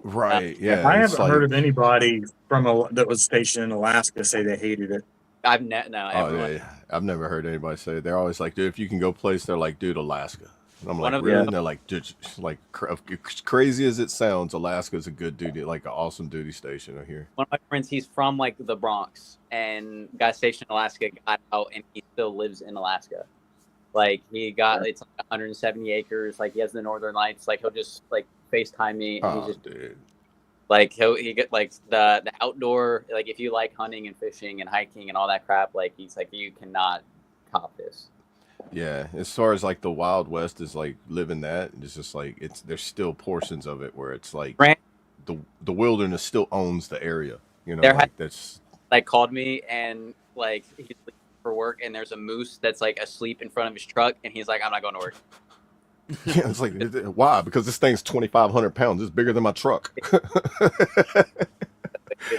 Right. Yeah. I It's haven't heard like, of anybody that was stationed in Alaska say they hated it. No, oh, everyone. yeah. I've never heard anybody say it. They're always like, dude, if you can go place, they're like, dude, Alaska. And I'm One like, of really? Yeah. And they're like, dude, like crazy as it sounds, Alaska's a good duty, like an awesome duty station I hear. One of my friends, he's from like the Bronx and got stationed in Alaska, got out, and he still lives in Alaska. Like he got it's like 170 acres. Like he has the Northern Lights. Like he'll just like FaceTime me, and he's Oh, just dude. like he get like the outdoor. Like if you like hunting and fishing and hiking and all that crap, like he's like you cannot cop this. Yeah, as far as like the Wild West is like living that, it's just like there's still portions of it where it's like Brand the wilderness still owns the area. You know, there had like that's like called me and like he's leaving for work and there's a moose that's like asleep in front of his truck and he's like I'm not going to work. yeah, it's like why? Because this thing's 2,500 pounds. It's bigger than my truck.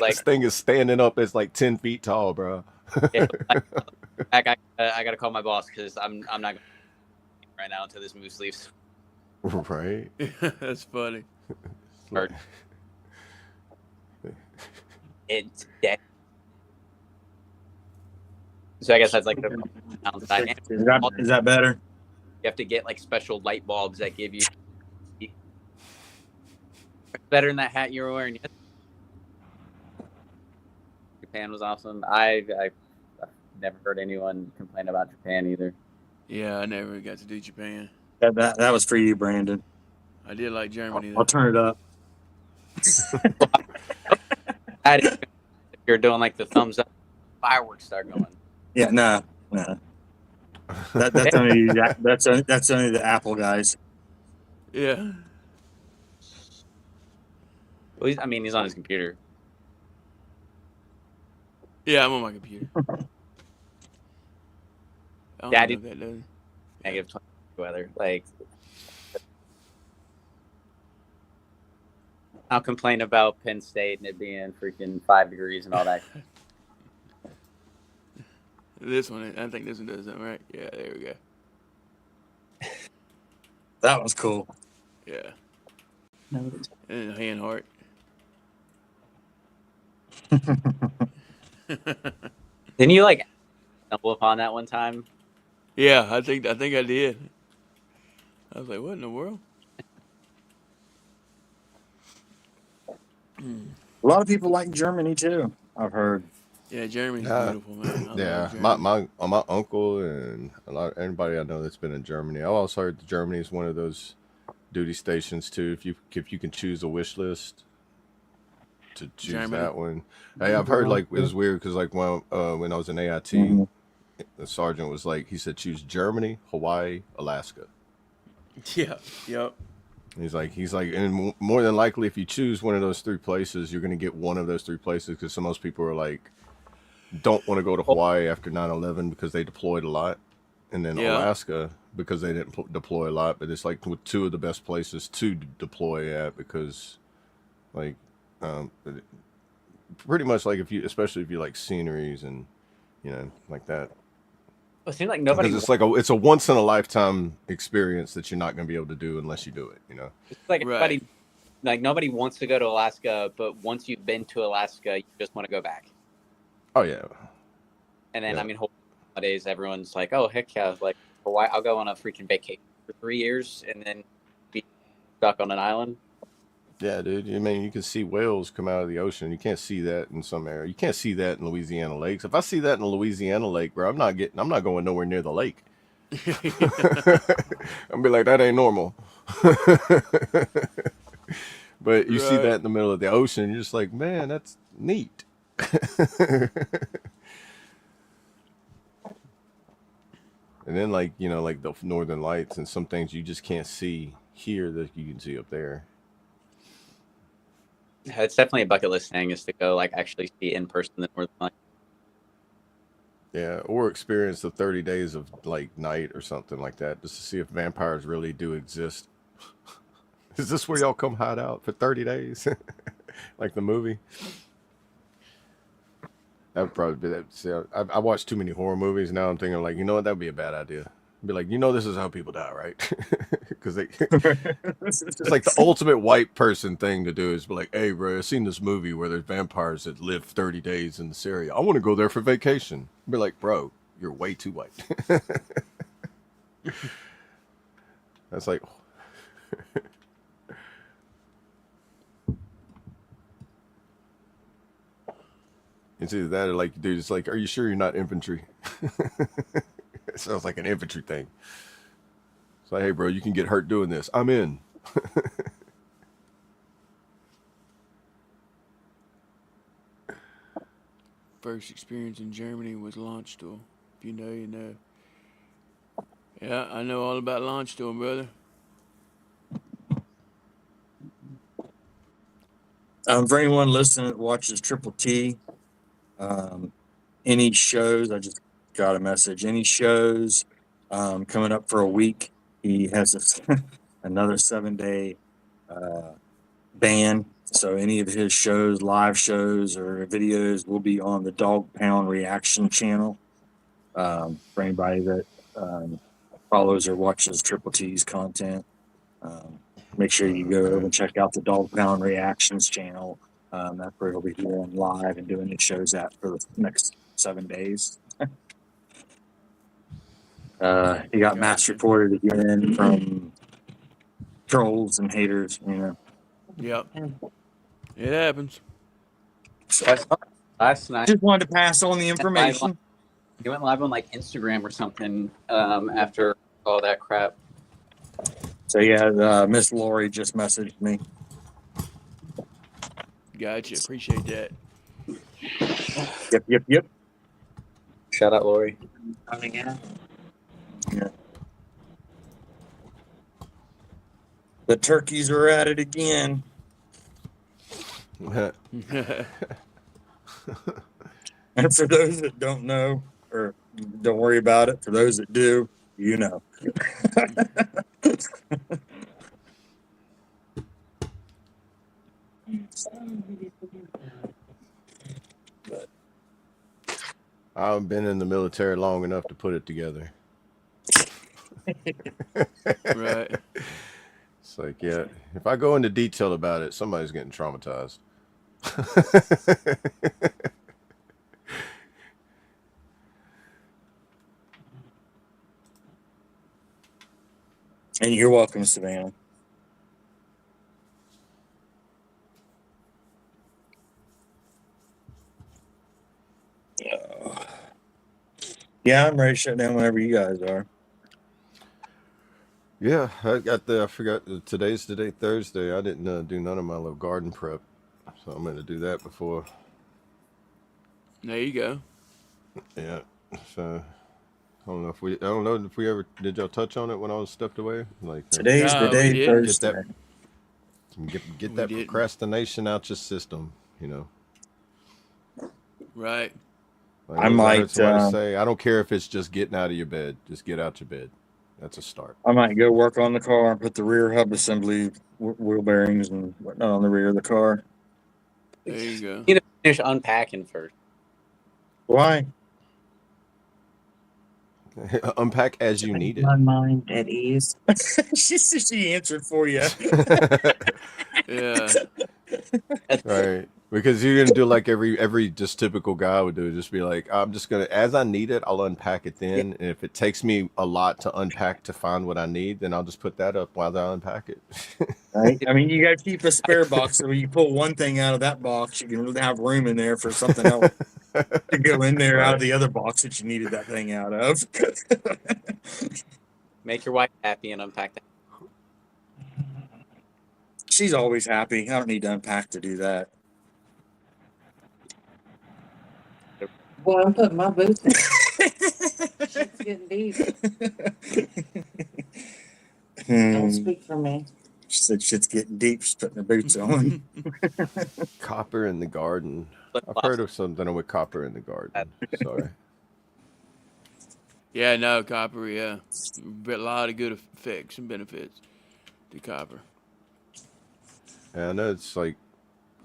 Like This thing is standing up. It's like 10 feet tall, bro. yeah, I got to call my boss because I'm not going right now until this moose leaves. Right. That's funny. Or- It's dead. So I guess that's like the downside. And Is that better? you have to get like special light bulbs that give you better than that hat you were wearing. Japan was awesome. I've never heard anyone complain about Japan either. Yeah, I never got to do Japan. That was for you, Brandon. I did like Germany, I'll though. turn it up. If you're doing like the thumbs up, fireworks start going. Yeah, no. That's only the Apple guys. Yeah. Well, he's on his computer. Yeah, I'm on my computer. I don't Daddy- know if that does. Negative 20 weather. Like, I'll complain about Penn State and it being freaking 5 degrees and all that. This one, I think this one does that, right? Yeah, there we go. That was cool. Yeah. and hand heart. Didn't you like stumble upon that one time? Yeah, I think I did. I was like, what in the world? A lot of people like Germany too, I've heard. Yeah, Germany's Uh, beautiful, man. I yeah, love Germany. my uncle and a lot anybody I know that's been in Germany. I also heard that Germany is one of those duty stations too. If you can choose a wish list to choose Germany. that one. Hey, I've heard like it was weird because like when I was in AIT, Mhm. the sergeant was like he said choose Germany, Hawaii, Alaska. Yeah, yep. He's like, and more than likely, if you choose one of those three places, you're going to get one of those three places because most people are like, don't want to go to Hawaii after 9/11 because they deployed a lot, and then Yeah. Alaska because they didn't deploy a lot. But it's like with two of the best places to deploy at because, like, pretty much like especially if you like sceneries and like that. It seemed like nobody. Because it's a once in a lifetime experience that you're not going to be able to do unless you do it. It's like Right. everybody, like nobody wants to go to Alaska, but once you've been to Alaska, you just want to go back. Oh yeah. And then Yeah. I mean, nowadays everyone's like, "Oh heck yeah!" Like Hawaii, I'll go on a freaking vacation for 3 years and then be stuck on an island. Yeah, dude. I mean, you can see whales come out of the ocean. You can't see that in some area. You can't see that in Louisiana lakes. If I see that in a Louisiana lake, bro, I'm not going nowhere near the lake. I'll be like, that ain't normal. But you see Right. that in the middle of the ocean, you're just like, man, that's neat. And then like the northern lights and some things you just can't see here that you can see up there. It's definitely a bucket list thing is to go like actually see in person the Northern Lights. Yeah, or experience the 30 days of like night or something like that, just to see if vampires really do exist. Is this where y'all come hide out for 30 days? Like the movie? That would probably be that. See, I watched too many horror movies. Now I'm thinking like, you know what, that would be a bad idea. Be like, this is how people die, right? Because it's like the ultimate white person thing to do is be like, hey, bro, I've seen this movie where there's vampires that live 30 days in this area. I want to go there for vacation. Be like, bro, you're way too white. That's like, it's either that or like, dude, it's like, are you sure you're not infantry? It sounds like an infantry thing. It's like, hey, bro, you can get hurt doing this. I'm in. First experience in Germany was launch tool. If you know, you know. Yeah, I know all about launch tool, brother. For anyone listening that watches Triple T, any shows, I just got a message. Any shows coming up for a week, he has another 7-day ban. So any of his shows, live shows or videos, will be on the Dog Pound Reaction channel. For anybody that follows or watches Triple T's content, make sure you go over and check out the Dog Pound Reactions channel. That's where he'll be doing live and doing his shows at for the next 7 days. He got mass reported again from trolls and haters, Yep. It happens. I saw last night. Just wanted to pass on the information. He went live on like Instagram or something after all that crap. So yeah, Miss Lori just messaged me. Gotcha. Appreciate that. Yep. Shout out, Lori. Yeah. The turkeys are at it again. And for those that don't know or don't worry about it, for those that do, you know. I've been in the military long enough to put it together. Right. It's like, yeah, if I go into detail about it, somebody's getting traumatized. And you're welcome, Savannah. Yeah, I'm ready to shut down whenever you guys are. Yeah, I forgot today's the day, Thursday. I didn't do none of my little garden prep, so I'm going to do that before. There you go. Yeah, so I don't know if we ever did y'all touch on it when I was stepped away. Like Today's the No, we day, didn't. get Thursday. that get We that didn't. procrastination out your system. You know, Right. like I what was I heard might, somebody say? I don't care if it's just getting out of your bed. Just get out your bed. That's a start. I might go work on the car and put the rear hub assembly, wheel bearings and whatnot on the rear of the car. There you go. You need to finish unpacking first. Why? Unpack as you need it. My mind at ease. she answered for you. Yeah. Right. Because you're gonna do like every just typical guy would do, just be like, I'm just gonna as I need it, I'll unpack it then. And if it takes me a lot to unpack to find what I need, then I'll just put that up while I unpack it. Right? I mean, you got to keep a spare box so when you pull one thing out of that box, you can really have room in there for something else to go in there out of Right. the other box that you needed that thing out of. Make your wife happy and unpack that. She's always happy. I don't need to unpack to do that. Boy, I'm putting my boots on. It's getting deep. Don't speak for me. She said shit's getting deep. She's putting her boots on. Copper in the garden. I've Flip-flops. heard of something with copper in the garden. Sorry. Yeah, no, copper, yeah. But a lot of good effects and benefits to copper. And I know it's like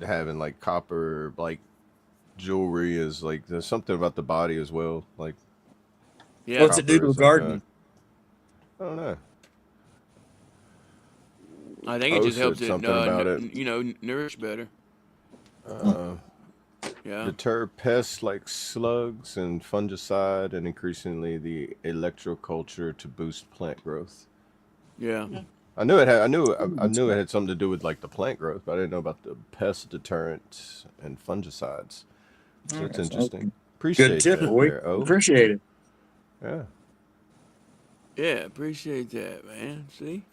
having like copper like jewelry is like there's something about the body as well. Like Yeah. What's it do copper to a is like garden? I don't know. I think it O just helps said it, something about it. nourish better. Uh, Yeah. Deter pests like slugs and fungicide, and increasingly the electroculture to boost plant growth. Yeah. I knew it had. I knew it had something to do with like the plant growth, but I didn't know about the pest deterrent and fungicides. So it's interesting. Good Appreciate tip, that boy. there. Oh, Appreciate it. yeah. Yeah, appreciate that, man. See?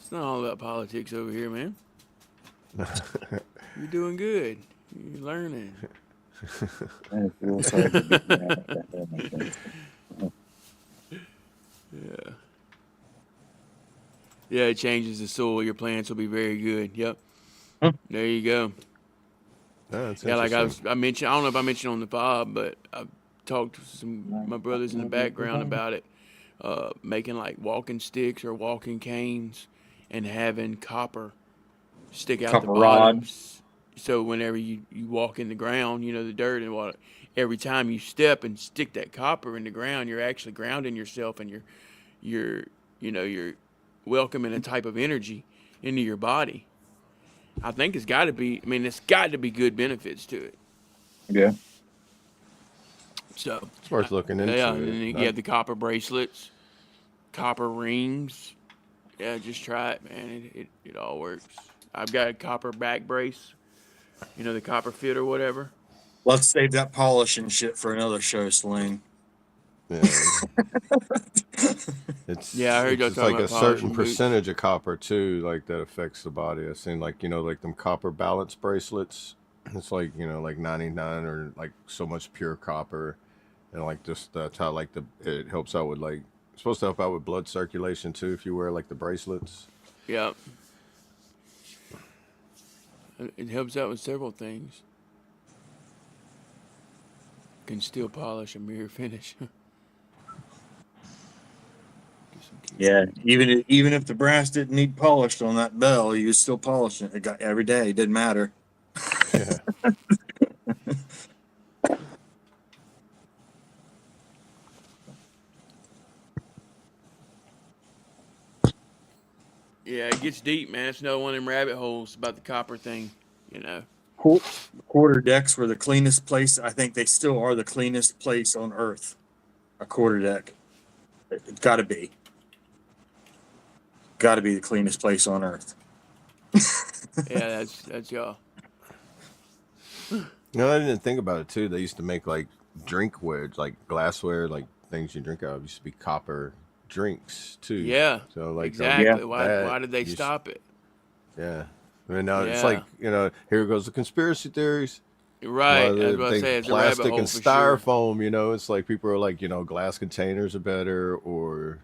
It's not all about politics over here, man. You're doing good. You're learning. Yeah. Yeah, it changes the soil. Your plants will be very good. Yep. There you go. Yeah, that's Yeah, like interesting. I mentioned, I don't know if I mentioned on the FOB, but I've talked to some my brothers in the background about it, making like walking sticks or walking canes, and having copper stick out the Copper rod. bottoms. So whenever you walk in the ground, the dirt and water, every time you step and stick that copper in the ground, you're actually grounding yourself, and you're welcoming a type of energy into your body. I think it's got to be. I mean, it's got to be good benefits to it. Yeah. So It's worth looking yeah, into and then it. you have the copper bracelets, copper rings. Yeah, just try it, man. It all works. I've got a copper back brace. The copper fit or whatever. Let's save that polish and shit for another show, Sling. Yeah. It's Yeah, I heard y'all it's talking like a about certain polishing boots. percentage of copper too, like that affects the body. I've seen like like them copper balance bracelets. It's like like 99 or like so much pure copper, and like just that's how like it helps out with like it's supposed to help out with blood circulation too if you wear like the bracelets. Yeah. It helps out with several things. Can still polish a mirror finish. Yeah, even if the brass didn't need polished on that bell, you was still polishing it. It got every day. It didn't matter. Yeah. Yeah, it gets deep, man. It's another one of them rabbit holes about the copper thing, you know. Quarter decks were the cleanest place. I think they still are the cleanest place on earth. A quarter deck. It's got to be. Got to be the cleanest place on earth. Yeah, that's y'all. No, I didn't think about it too. They used to make like drinkware, like glassware, like things you drink out of used to be copper drinks too. Yeah, So like exactly. Yeah. Why did they used- stop it? Yeah. I mean, now it's Yeah. like, here goes the conspiracy theories. Right, Well, that's what I they say. It's a rabbit plastic hole and for sure. styrofoam, it's like people are like, glass containers are better, or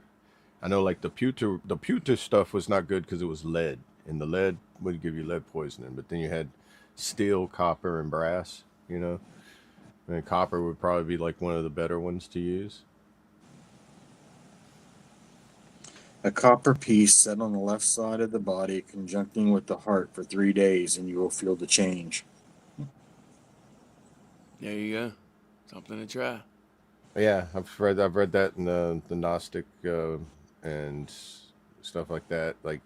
I know like the pewter stuff was not good because it was lead, and the lead would give you lead poisoning. But then you had steel, copper, and brass. And copper would probably be like one of the better ones to use. A copper piece set on the left side of the body, conjuncting with the heart for 3 days, and you will feel the change. There you go. Something to try. Yeah, I've read that in the Gnostic and stuff like that. Like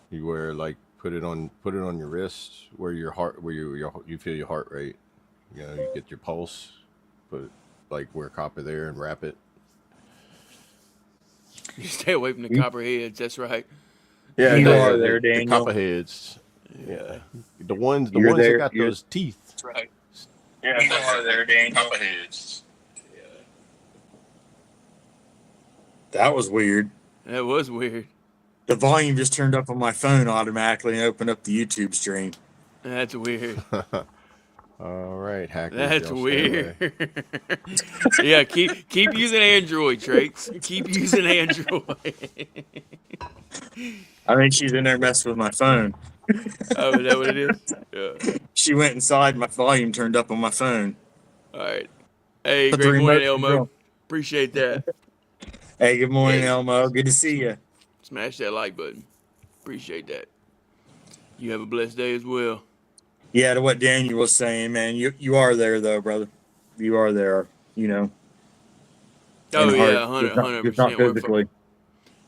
you wear like put it on your wrist where your heart where you feel your heart rate. You get your pulse, put like wear copper there and wrap it. You stay away from the copperheads. That's right. Yeah, You are the there, Daniel. copperheads. Yeah, the ones You're that there, got you're- those teeth. That's right. Yeah, you are there, Daniel. Copperheads. That was weird. That was weird. The volume just turned up on my phone automatically and opened up the YouTube stream. That's weird. All right, hackers. That's y'all stay weird. away. Yeah, keep using Android traits. Keep using Android. I think she's in there messing with my phone. Oh, is that what it is? Yeah. She went inside, my volume turned up on my phone. All right. Hey, Put the great morning, remote Elmo. control. Appreciate that. Hey, good morning, Yeah. Elmo. Good to see you. Smash that like button. Appreciate that. You have a blessed day as well. Yeah, to what Daniel was saying, man, you are there though, brother. You are there, Oh in yeah, heart, 100%. just not physically.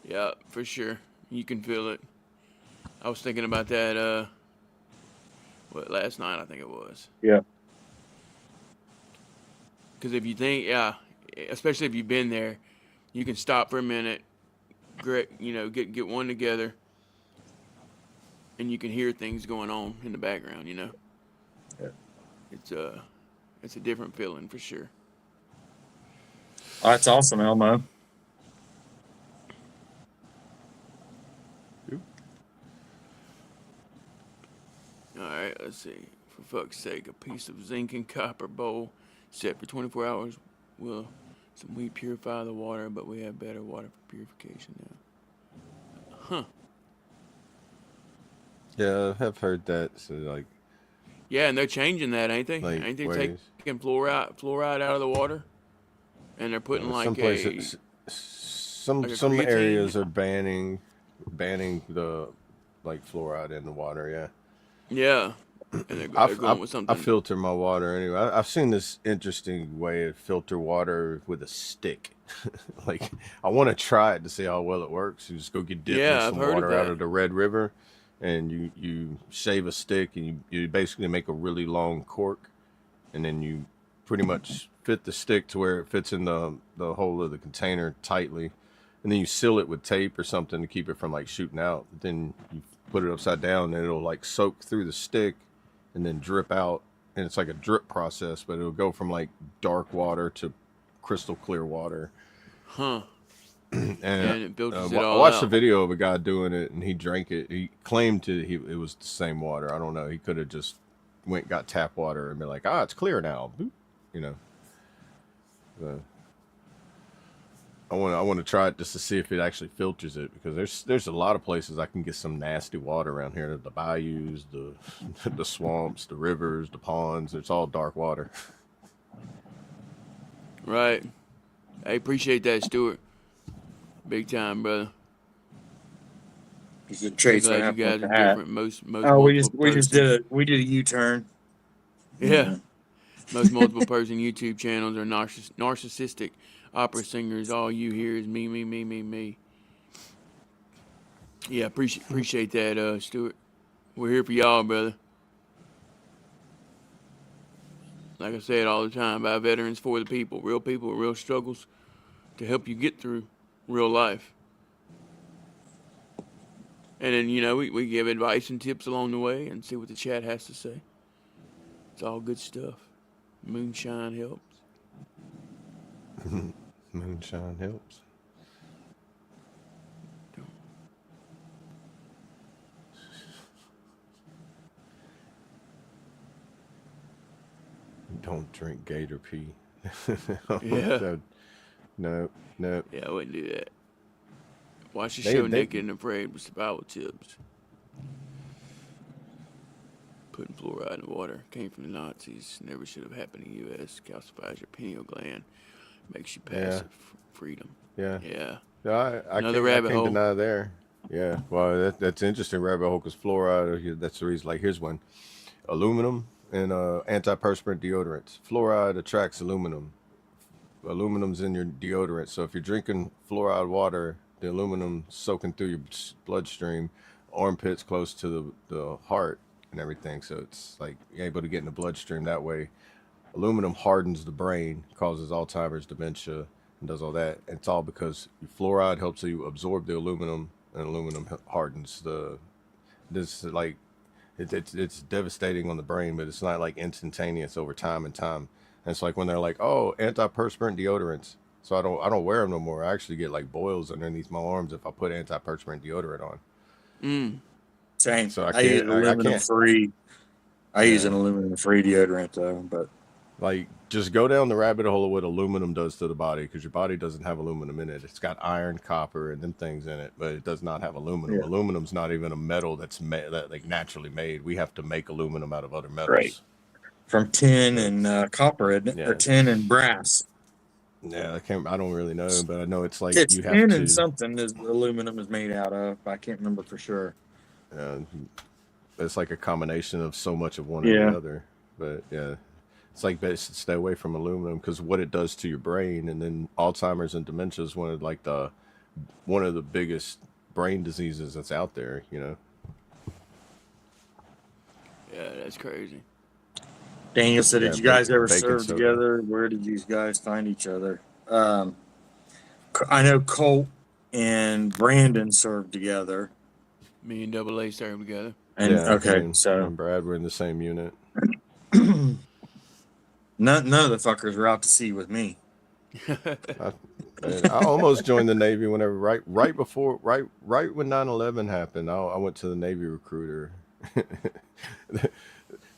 Yeah, for sure. You can feel it. I was thinking about that. Last night I think it was. Yeah. Because if you think, especially if you've been there, you can stop for a minute, get one together, and you can hear things going on in the background. Yeah. It's a different feeling for sure. Oh, that's awesome, Elmo. All right, let's see. For fuck's sake, a piece of zinc and copper bowl set for 24 hours will some weed purify the water, but we have better water for purification now. Huh. Yeah, I've heard that. So like, Yeah, and they're changing that, ain't they? Like Ain't they ways. taking fluoride out of the water? And they're putting some places, some creatine? areas are banning the like fluoride in the water. Yeah. And they're going with something. I filter my water anyway. I've seen this interesting way to filter water with a stick. Like, I want to try it to see how well it works. You just go get dipped in Yeah, I've some heard of water out that. of the Red River, and you shave a stick, and you basically make a really long cork, and then you pretty much fit the stick to where it fits in the hole of the container tightly, and then you seal it with tape or something to keep it from like shooting out. But then you put it upside down, and it'll like soak through the stick and then drip out, and it's like a drip process, but it'll go from like dark water to crystal clear water. Huh. And it filters it I all watched out. a video of a guy doing it, and he drank it. He claimed it was the same water. I don't know. He could have just got tap water and been like, it's clear now. Boop. I want to try it just to see if it actually filters it, because there's a lot of places I can get some nasty water around here. The bayous, the swamps, the rivers, the ponds. It's all dark water. Right. I appreciate that, Stuart. Big time, brother. These are traits I Glad you have guys to are have. different. Most Oh, we just multiple we did a U-turn. Yeah. Most multiple person YouTube channels are narcissistic opera singers. All you hear is me, me, me, me, me. Yeah, appreciate that, Stuart. We're here for y'all, brother. Like I said all the time, by veterans for the people with real struggles to help you get through real life. And then, we give advice and tips along the way and see what the chat has to say. It's all good stuff. Moonshine helps. Moonshine helps. Don't drink gator pee. Yeah. No. Yeah, I wouldn't do that. Watch the They- show they- Naked and Afraid with survival tips. Putting fluoride in the water came from the Nazis. Never should have happened in the U.S. Calcifies your pineal gland. Makes you passive. Freedom. Yeah. Yeah. I Another rabbit can't hole. deny there. Yeah. Well, that's an interesting rabbit hole because fluoride. That's the reason. Like, here's one: aluminum and antiperspirant deodorants. Fluoride attracts aluminum. Aluminum's in your deodorant, so if you're drinking fluoride water, the aluminum soaking through your bloodstream, armpits close to the heart and everything. So it's like you're able to get in the bloodstream that way. Aluminum hardens the brain, causes Alzheimer's, dementia, and does all that. And it's all because fluoride helps you absorb the aluminum, and aluminum hardens this like it's devastating on the brain, but it's not like instantaneous over time and time. And it's like when they're like, oh, antiperspirant deodorants. So I don't wear them no more. I actually get like boils underneath my arms if I put antiperspirant deodorant on. Same. So I use aluminum can't. free. I use Yeah. an aluminum free deodorant though, but Like, just go down the rabbit hole of what aluminum does to the body, because your body doesn't have aluminum in it. It's got iron, copper, and them things in it, but it does not have aluminum. Yeah. Aluminum's not even a metal that's that like naturally made. We have to make aluminum out of other metals. Right. From tin and copper, isn't it? Yeah. Or tin and brass. Yeah, I don't really know, but I know it's like It's you have tin to. and something is aluminum is made out of. I can't remember for sure. It's like a combination of so much of one Yeah. or the other. But yeah, it's like best to stay away from aluminum because what it does to your brain, and then Alzheimer's and dementia is one of the biggest brain diseases that's out there. Yeah, that's crazy. Daniel said, Yeah, "Did you guys ever baking serve soda. together? Where did you guys find each other?" I know Colt and Brandon served together. Me and Double A started together. And Yeah, okay, and so Brad were in the same unit. none of the fuckers were out to sea with me. I almost joined the Navy whenever right when 9/11 happened. I went to the Navy recruiter.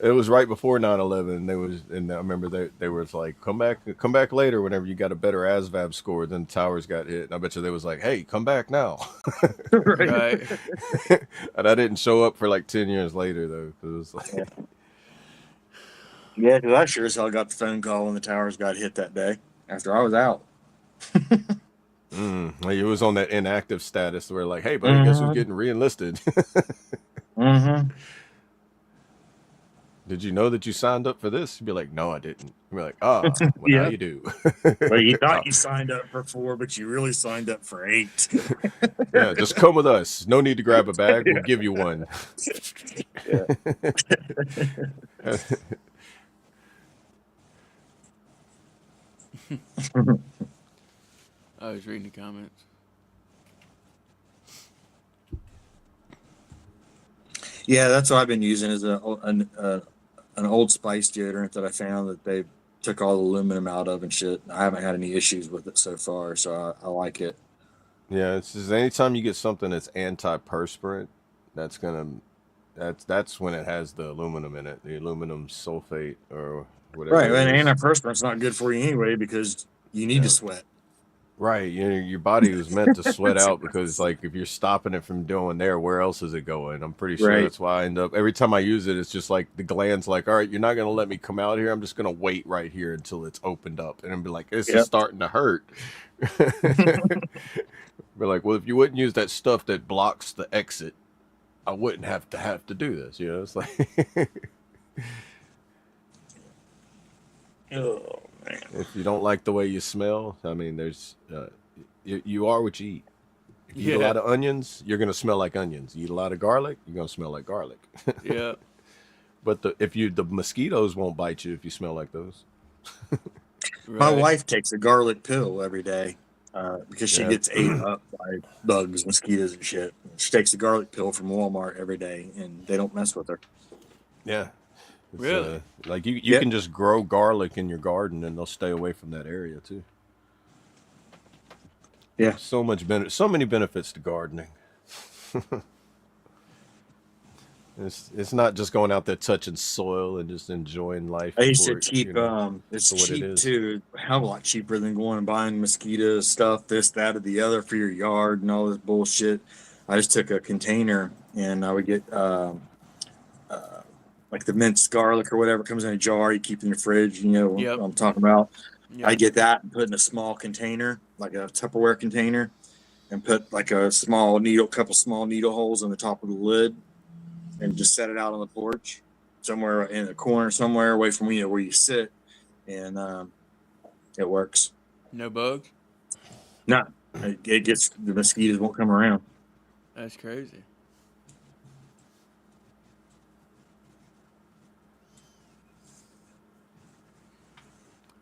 It was right before 9/11. And I remember they were like, come back later whenever you got a better ASVAB score. Then the towers got hit, and I bet you they was like, hey, come back now. Right. And I didn't show up for like 10 years later though. It was like, Yeah, because I sure as hell got the phone call when the towers got hit that day after I was out. like it was on that inactive status where like, hey, buddy, guess who's getting re-enlisted? Mm-hmm. Did you know that you signed up for this? You'd be like, no, I didn't. You'd be like, well, Yeah. now you do. Well, you thought you signed up for 4, but you really signed up for 8. Yeah, just come with us. No need to grab a bag. We'll give you one. Yeah. I was reading the comments. Yeah, that's what I've been using as an Old Spice deodorant that I found that they took all the aluminum out of and shit. I haven't had any issues with it so far, so I like it. Yeah, it's just anytime you get something that's antiperspirant, that's when it has the aluminum in it, the aluminum sulfate or whatever. Right, it and is. antiperspirant's not good for you anyway because you need to sweat. Right, your body was meant to sweat out because like if you're stopping it from doing there, where else is it going? I'm pretty sure Right. that's why I end up every time I use it, it's just like the gland's like, all right, you're not gonna let me come out here. I'm just gonna wait right here until it's opened up, and be like, this is Yep. starting to hurt. We're like, well, if you wouldn't use that stuff that blocks the exit, I wouldn't have to do this. It's like Oh man. if you don't like the way you smell, I mean, there's you are what you eat. If you eat a lot of onions, you're gonna smell like onions. You eat a lot of garlic, you're gonna smell like garlic. Yeah. But the mosquitoes won't bite you if you smell like those. My Right. wife takes a garlic pill every day because she Yeah. gets ate up by bugs, mosquitoes, and shit. She takes a garlic pill from Walmart every day, and they don't mess with her. Yeah. It's, Really? like you Yep. can just grow garlic in your garden and they'll stay away from that area too. Yeah. So many benefits to gardening. It's not just going out there touching soil and just enjoying life. I used to For, keep you know, it's for what it cheap is. too, a hell of a lot cheaper than going and buying mosquito stuff, this, that, or the other for your yard and all this bullshit. I just took a container and I would get like the minced garlic or whatever comes in a jar you keep in your fridge, you know Yep. what I'm talking about. Yep. I get that and put in a small container, like a Tupperware container, and put like a couple small needle holes on the top of the lid, and just set it out on the porch, somewhere in a corner, somewhere away from where you sit, and it works. No bugs? No, it gets the mosquitoes won't come around. That's crazy.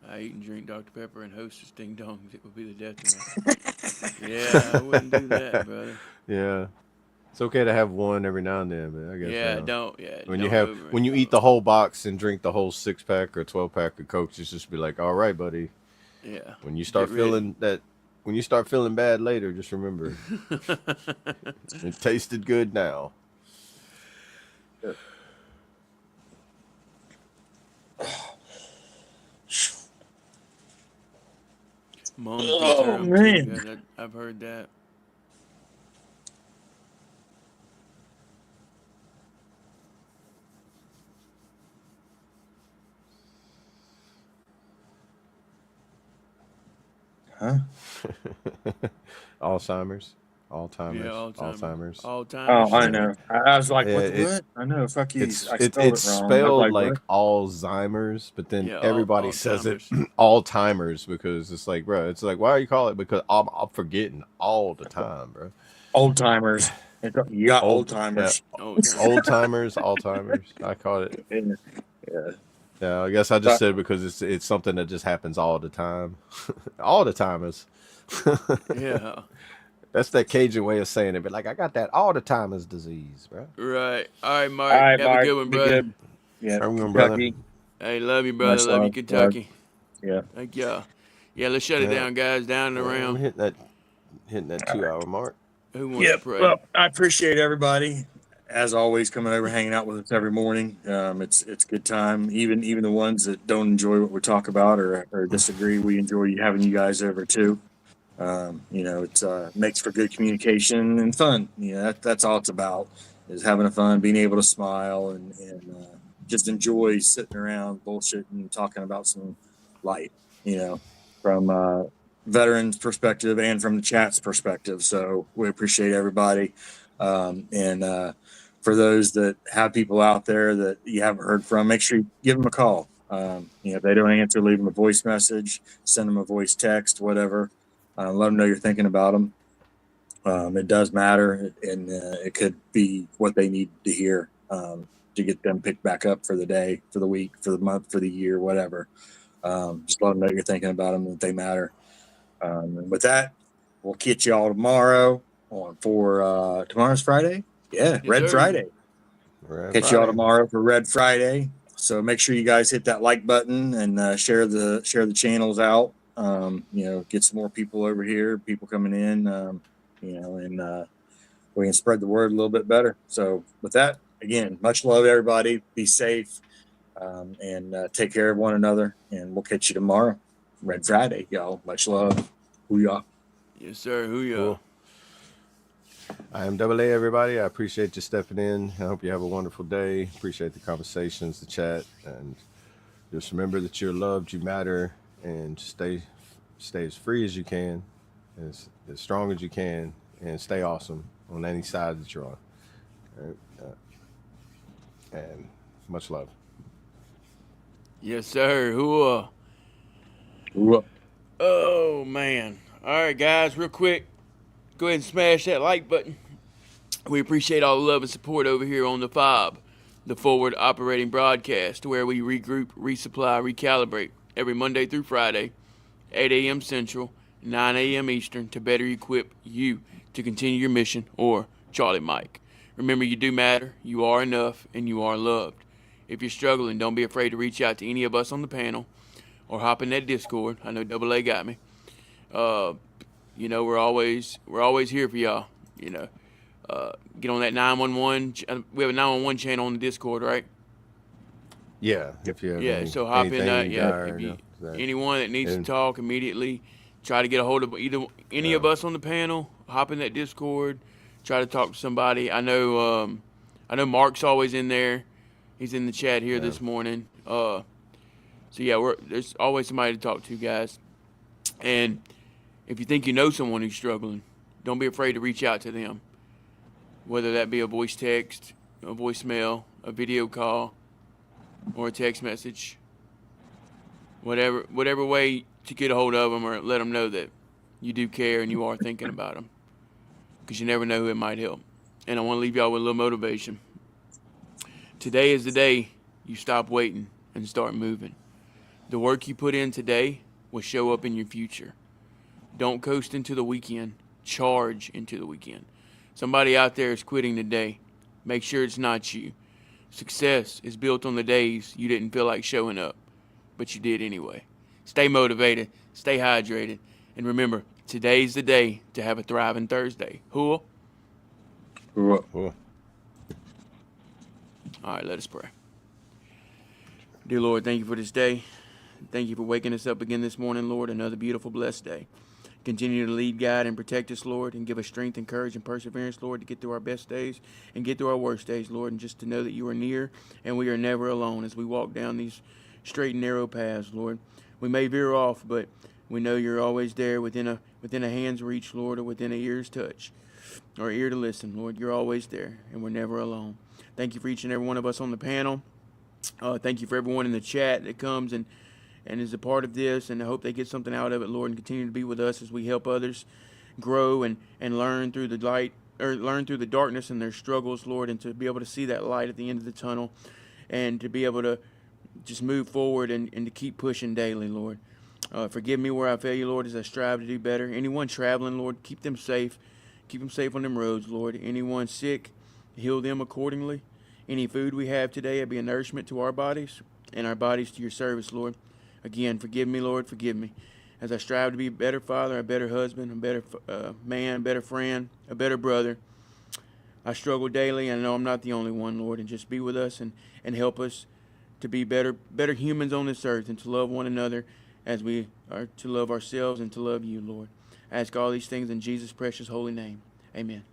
I eat and drink Dr. Pepper and Hostess Ding Dongs. It would be the death of me. Yeah, I wouldn't do that, brother. Yeah. It's okay to have one every now and then, but I guess Yeah, don't. When don't you eat the whole box and drink the whole 6-pack or 12-pack of Coke, just be like, all right, buddy. Yeah. When you start feeling bad later, just remember it tasted good now. Mom's Oh, man. I've heard that. Huh? Alzheimer's. Yeah, Alzheimer's. All time. Oh, I know. I was like, Yeah, what? I know. Fuck you. It's I it's spelled it's it wrong. I was spelled like what? Alzheimer's, but then Yeah, everybody says it Alzheimer's. all timers because it's like, bro, it's like, why you call it? Because I'm forgetting all the time, bro. Old timers. You got old Yeah, timers. Old time. old timers, Alzheimer's. I call it. Yeah. Yeah, I guess I just said it because it's something that just happens all the time. All the timers. Yeah. That's that Cajun way of saying it, but like I got that all the timers disease, bro. Right. All right, Mark. All right, Have Mark. a good one, Be brother. good. Yeah. I'm going, brother. Kentucky. Hey, love you, brother. Much Love you, love. Kentucky. Yeah. Thank y'all. Yeah, let's shut it Yeah. down, guys. Down and I'm around. hitting that 2-hour mark. Who wants to Yep. pray? Well, I appreciate everybody, as always, coming over, hanging out with us every morning. It's a good time. Even the ones that don't enjoy what we talk about or disagree, we enjoy having you guys over too. It makes for good communication and fun. That's all it's about, is having a fun, being able to smile and just enjoy sitting around bullshitting and talking about some light, from veterans perspective and from the chat's perspective. So we appreciate everybody. And for those that have people out there that you haven't heard from, make sure you give them a call. If they don't answer, leave them a voice message, send them a voice text, whatever. Let them know you're thinking about them. It does matter, and it could be what they need to hear to get them picked back up for the day, for the week, for the month, for the year, whatever. Just let them know you're thinking about them, that they matter. And with that, we'll catch you all tomorrow for tomorrow's Friday. Yeah, Red sir. Friday. Right, Catch you all tomorrow for Red Friday. So make sure you guys hit that like button and share the channels out. Get some more people over here, people coming in, and we can spread the word a little bit better. So with that, again, much love, everybody. Be safe and take care of one another. And we'll catch you tomorrow. Red Friday, y'all. Much love. Hoo-yah. Yes, sir. Who y'all? Cool. I am AA, everybody. I appreciate you stepping in. I hope you have a wonderful day. Appreciate the conversations, the chat, and just remember that you're loved, you matter, and stay as free as you can, as strong as you can, and stay awesome on any side that you're on. All right? And much love. Yes, sir. Who Hoo-yah. Oh, man. All right, guys, real quick. go ahead and smash that like button. We appreciate all the love and support over here on the FOB, the Forward Operating Broadcast, where we regroup, resupply, recalibrate every Monday through Friday, 8 a.m. Central, 9 a.m. Eastern, to better equip you to continue your mission, or Charlie Mike. Remember, you do matter, you are enough, and you are loved. If you're struggling, don't be afraid to reach out to any of us on the panel or hop in that Discord. I know Double A got me. You know, we're always here for y'all. You know, get on that 911. We have a 911 channel on the Discord, right? Yeah, if you have So hop in that. dire, If anyone that needs to talk immediately, try to get a hold of any of us on the panel. Hop in that Discord. Try to talk to somebody. I know Mark's always in there. He's in the chat here this morning. So yeah, there's always somebody to talk to, guys. And if you think you know someone who's struggling, don't be afraid to reach out to them. Whether that be a voice text, a voicemail, a video call, or a text message. Whatever way to get a hold of them, or let them know that you do care and you are thinking about them. Because you never know who it might help. And I want to leave y'all with a little motivation. Today is the day you stop waiting and start moving. The work you put in today will show up in your future. Don't coast into the weekend. Charge into the weekend. Somebody out there is quitting today. Make sure it's not you. Success is built on the days you didn't feel like showing up, but you did anyway. Stay motivated. Stay hydrated. And remember, today's the day to have a thriving Thursday. Who? Cool. All right, let us pray. Dear Lord, thank you for this day. Thank you for waking us up again this morning, Lord. Another beautiful, blessed day. Continue to lead, guide, and protect us, Lord, and give us strength and courage and perseverance, Lord, to get through our best days and get through our worst days, Lord, and just to know that you are near and we are never alone as we walk down these straight and narrow paths, Lord. We may veer off, but we know you're always there within a hand's reach, Lord, or within an ear's touch, or ear to listen, Lord. You're always there, and we're never alone. Thank you for each and every one of us on the panel. Thank you for everyone in the chat that comes and is a part of this, and I hope they get something out of it, Lord, and continue to be with us as we help others grow and learn through the light, or learn through the darkness and their struggles, Lord, and to be able to see that light at the end of the tunnel, and to be able to just move forward and to keep pushing daily, Lord. Forgive me where I fail you, Lord, as I strive to do better. Anyone traveling, Lord, keep them safe. Keep them safe on them roads, Lord. Anyone sick, heal them accordingly. Any food we have today, it be a nourishment to our bodies and our bodies to your service, Lord. Again, forgive me, Lord, forgive me. As I strive to be a better father, a better husband, a better man, a better friend, a better brother. I struggle daily, and I know I'm not the only one, Lord, and just be with us and help us to be better humans on this earth and to love one another as we are to love ourselves and to love you, Lord. I ask all these things in Jesus' precious holy name. Amen.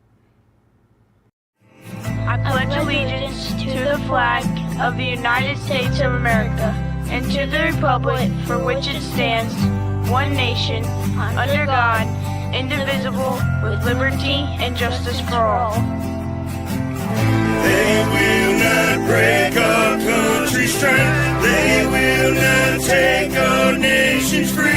I pledge allegiance to the flag of the United States of America and to the republic for which it stands, one nation, under God, indivisible, with liberty and justice for all. They will not break our country's strength. They will not take our nation's free.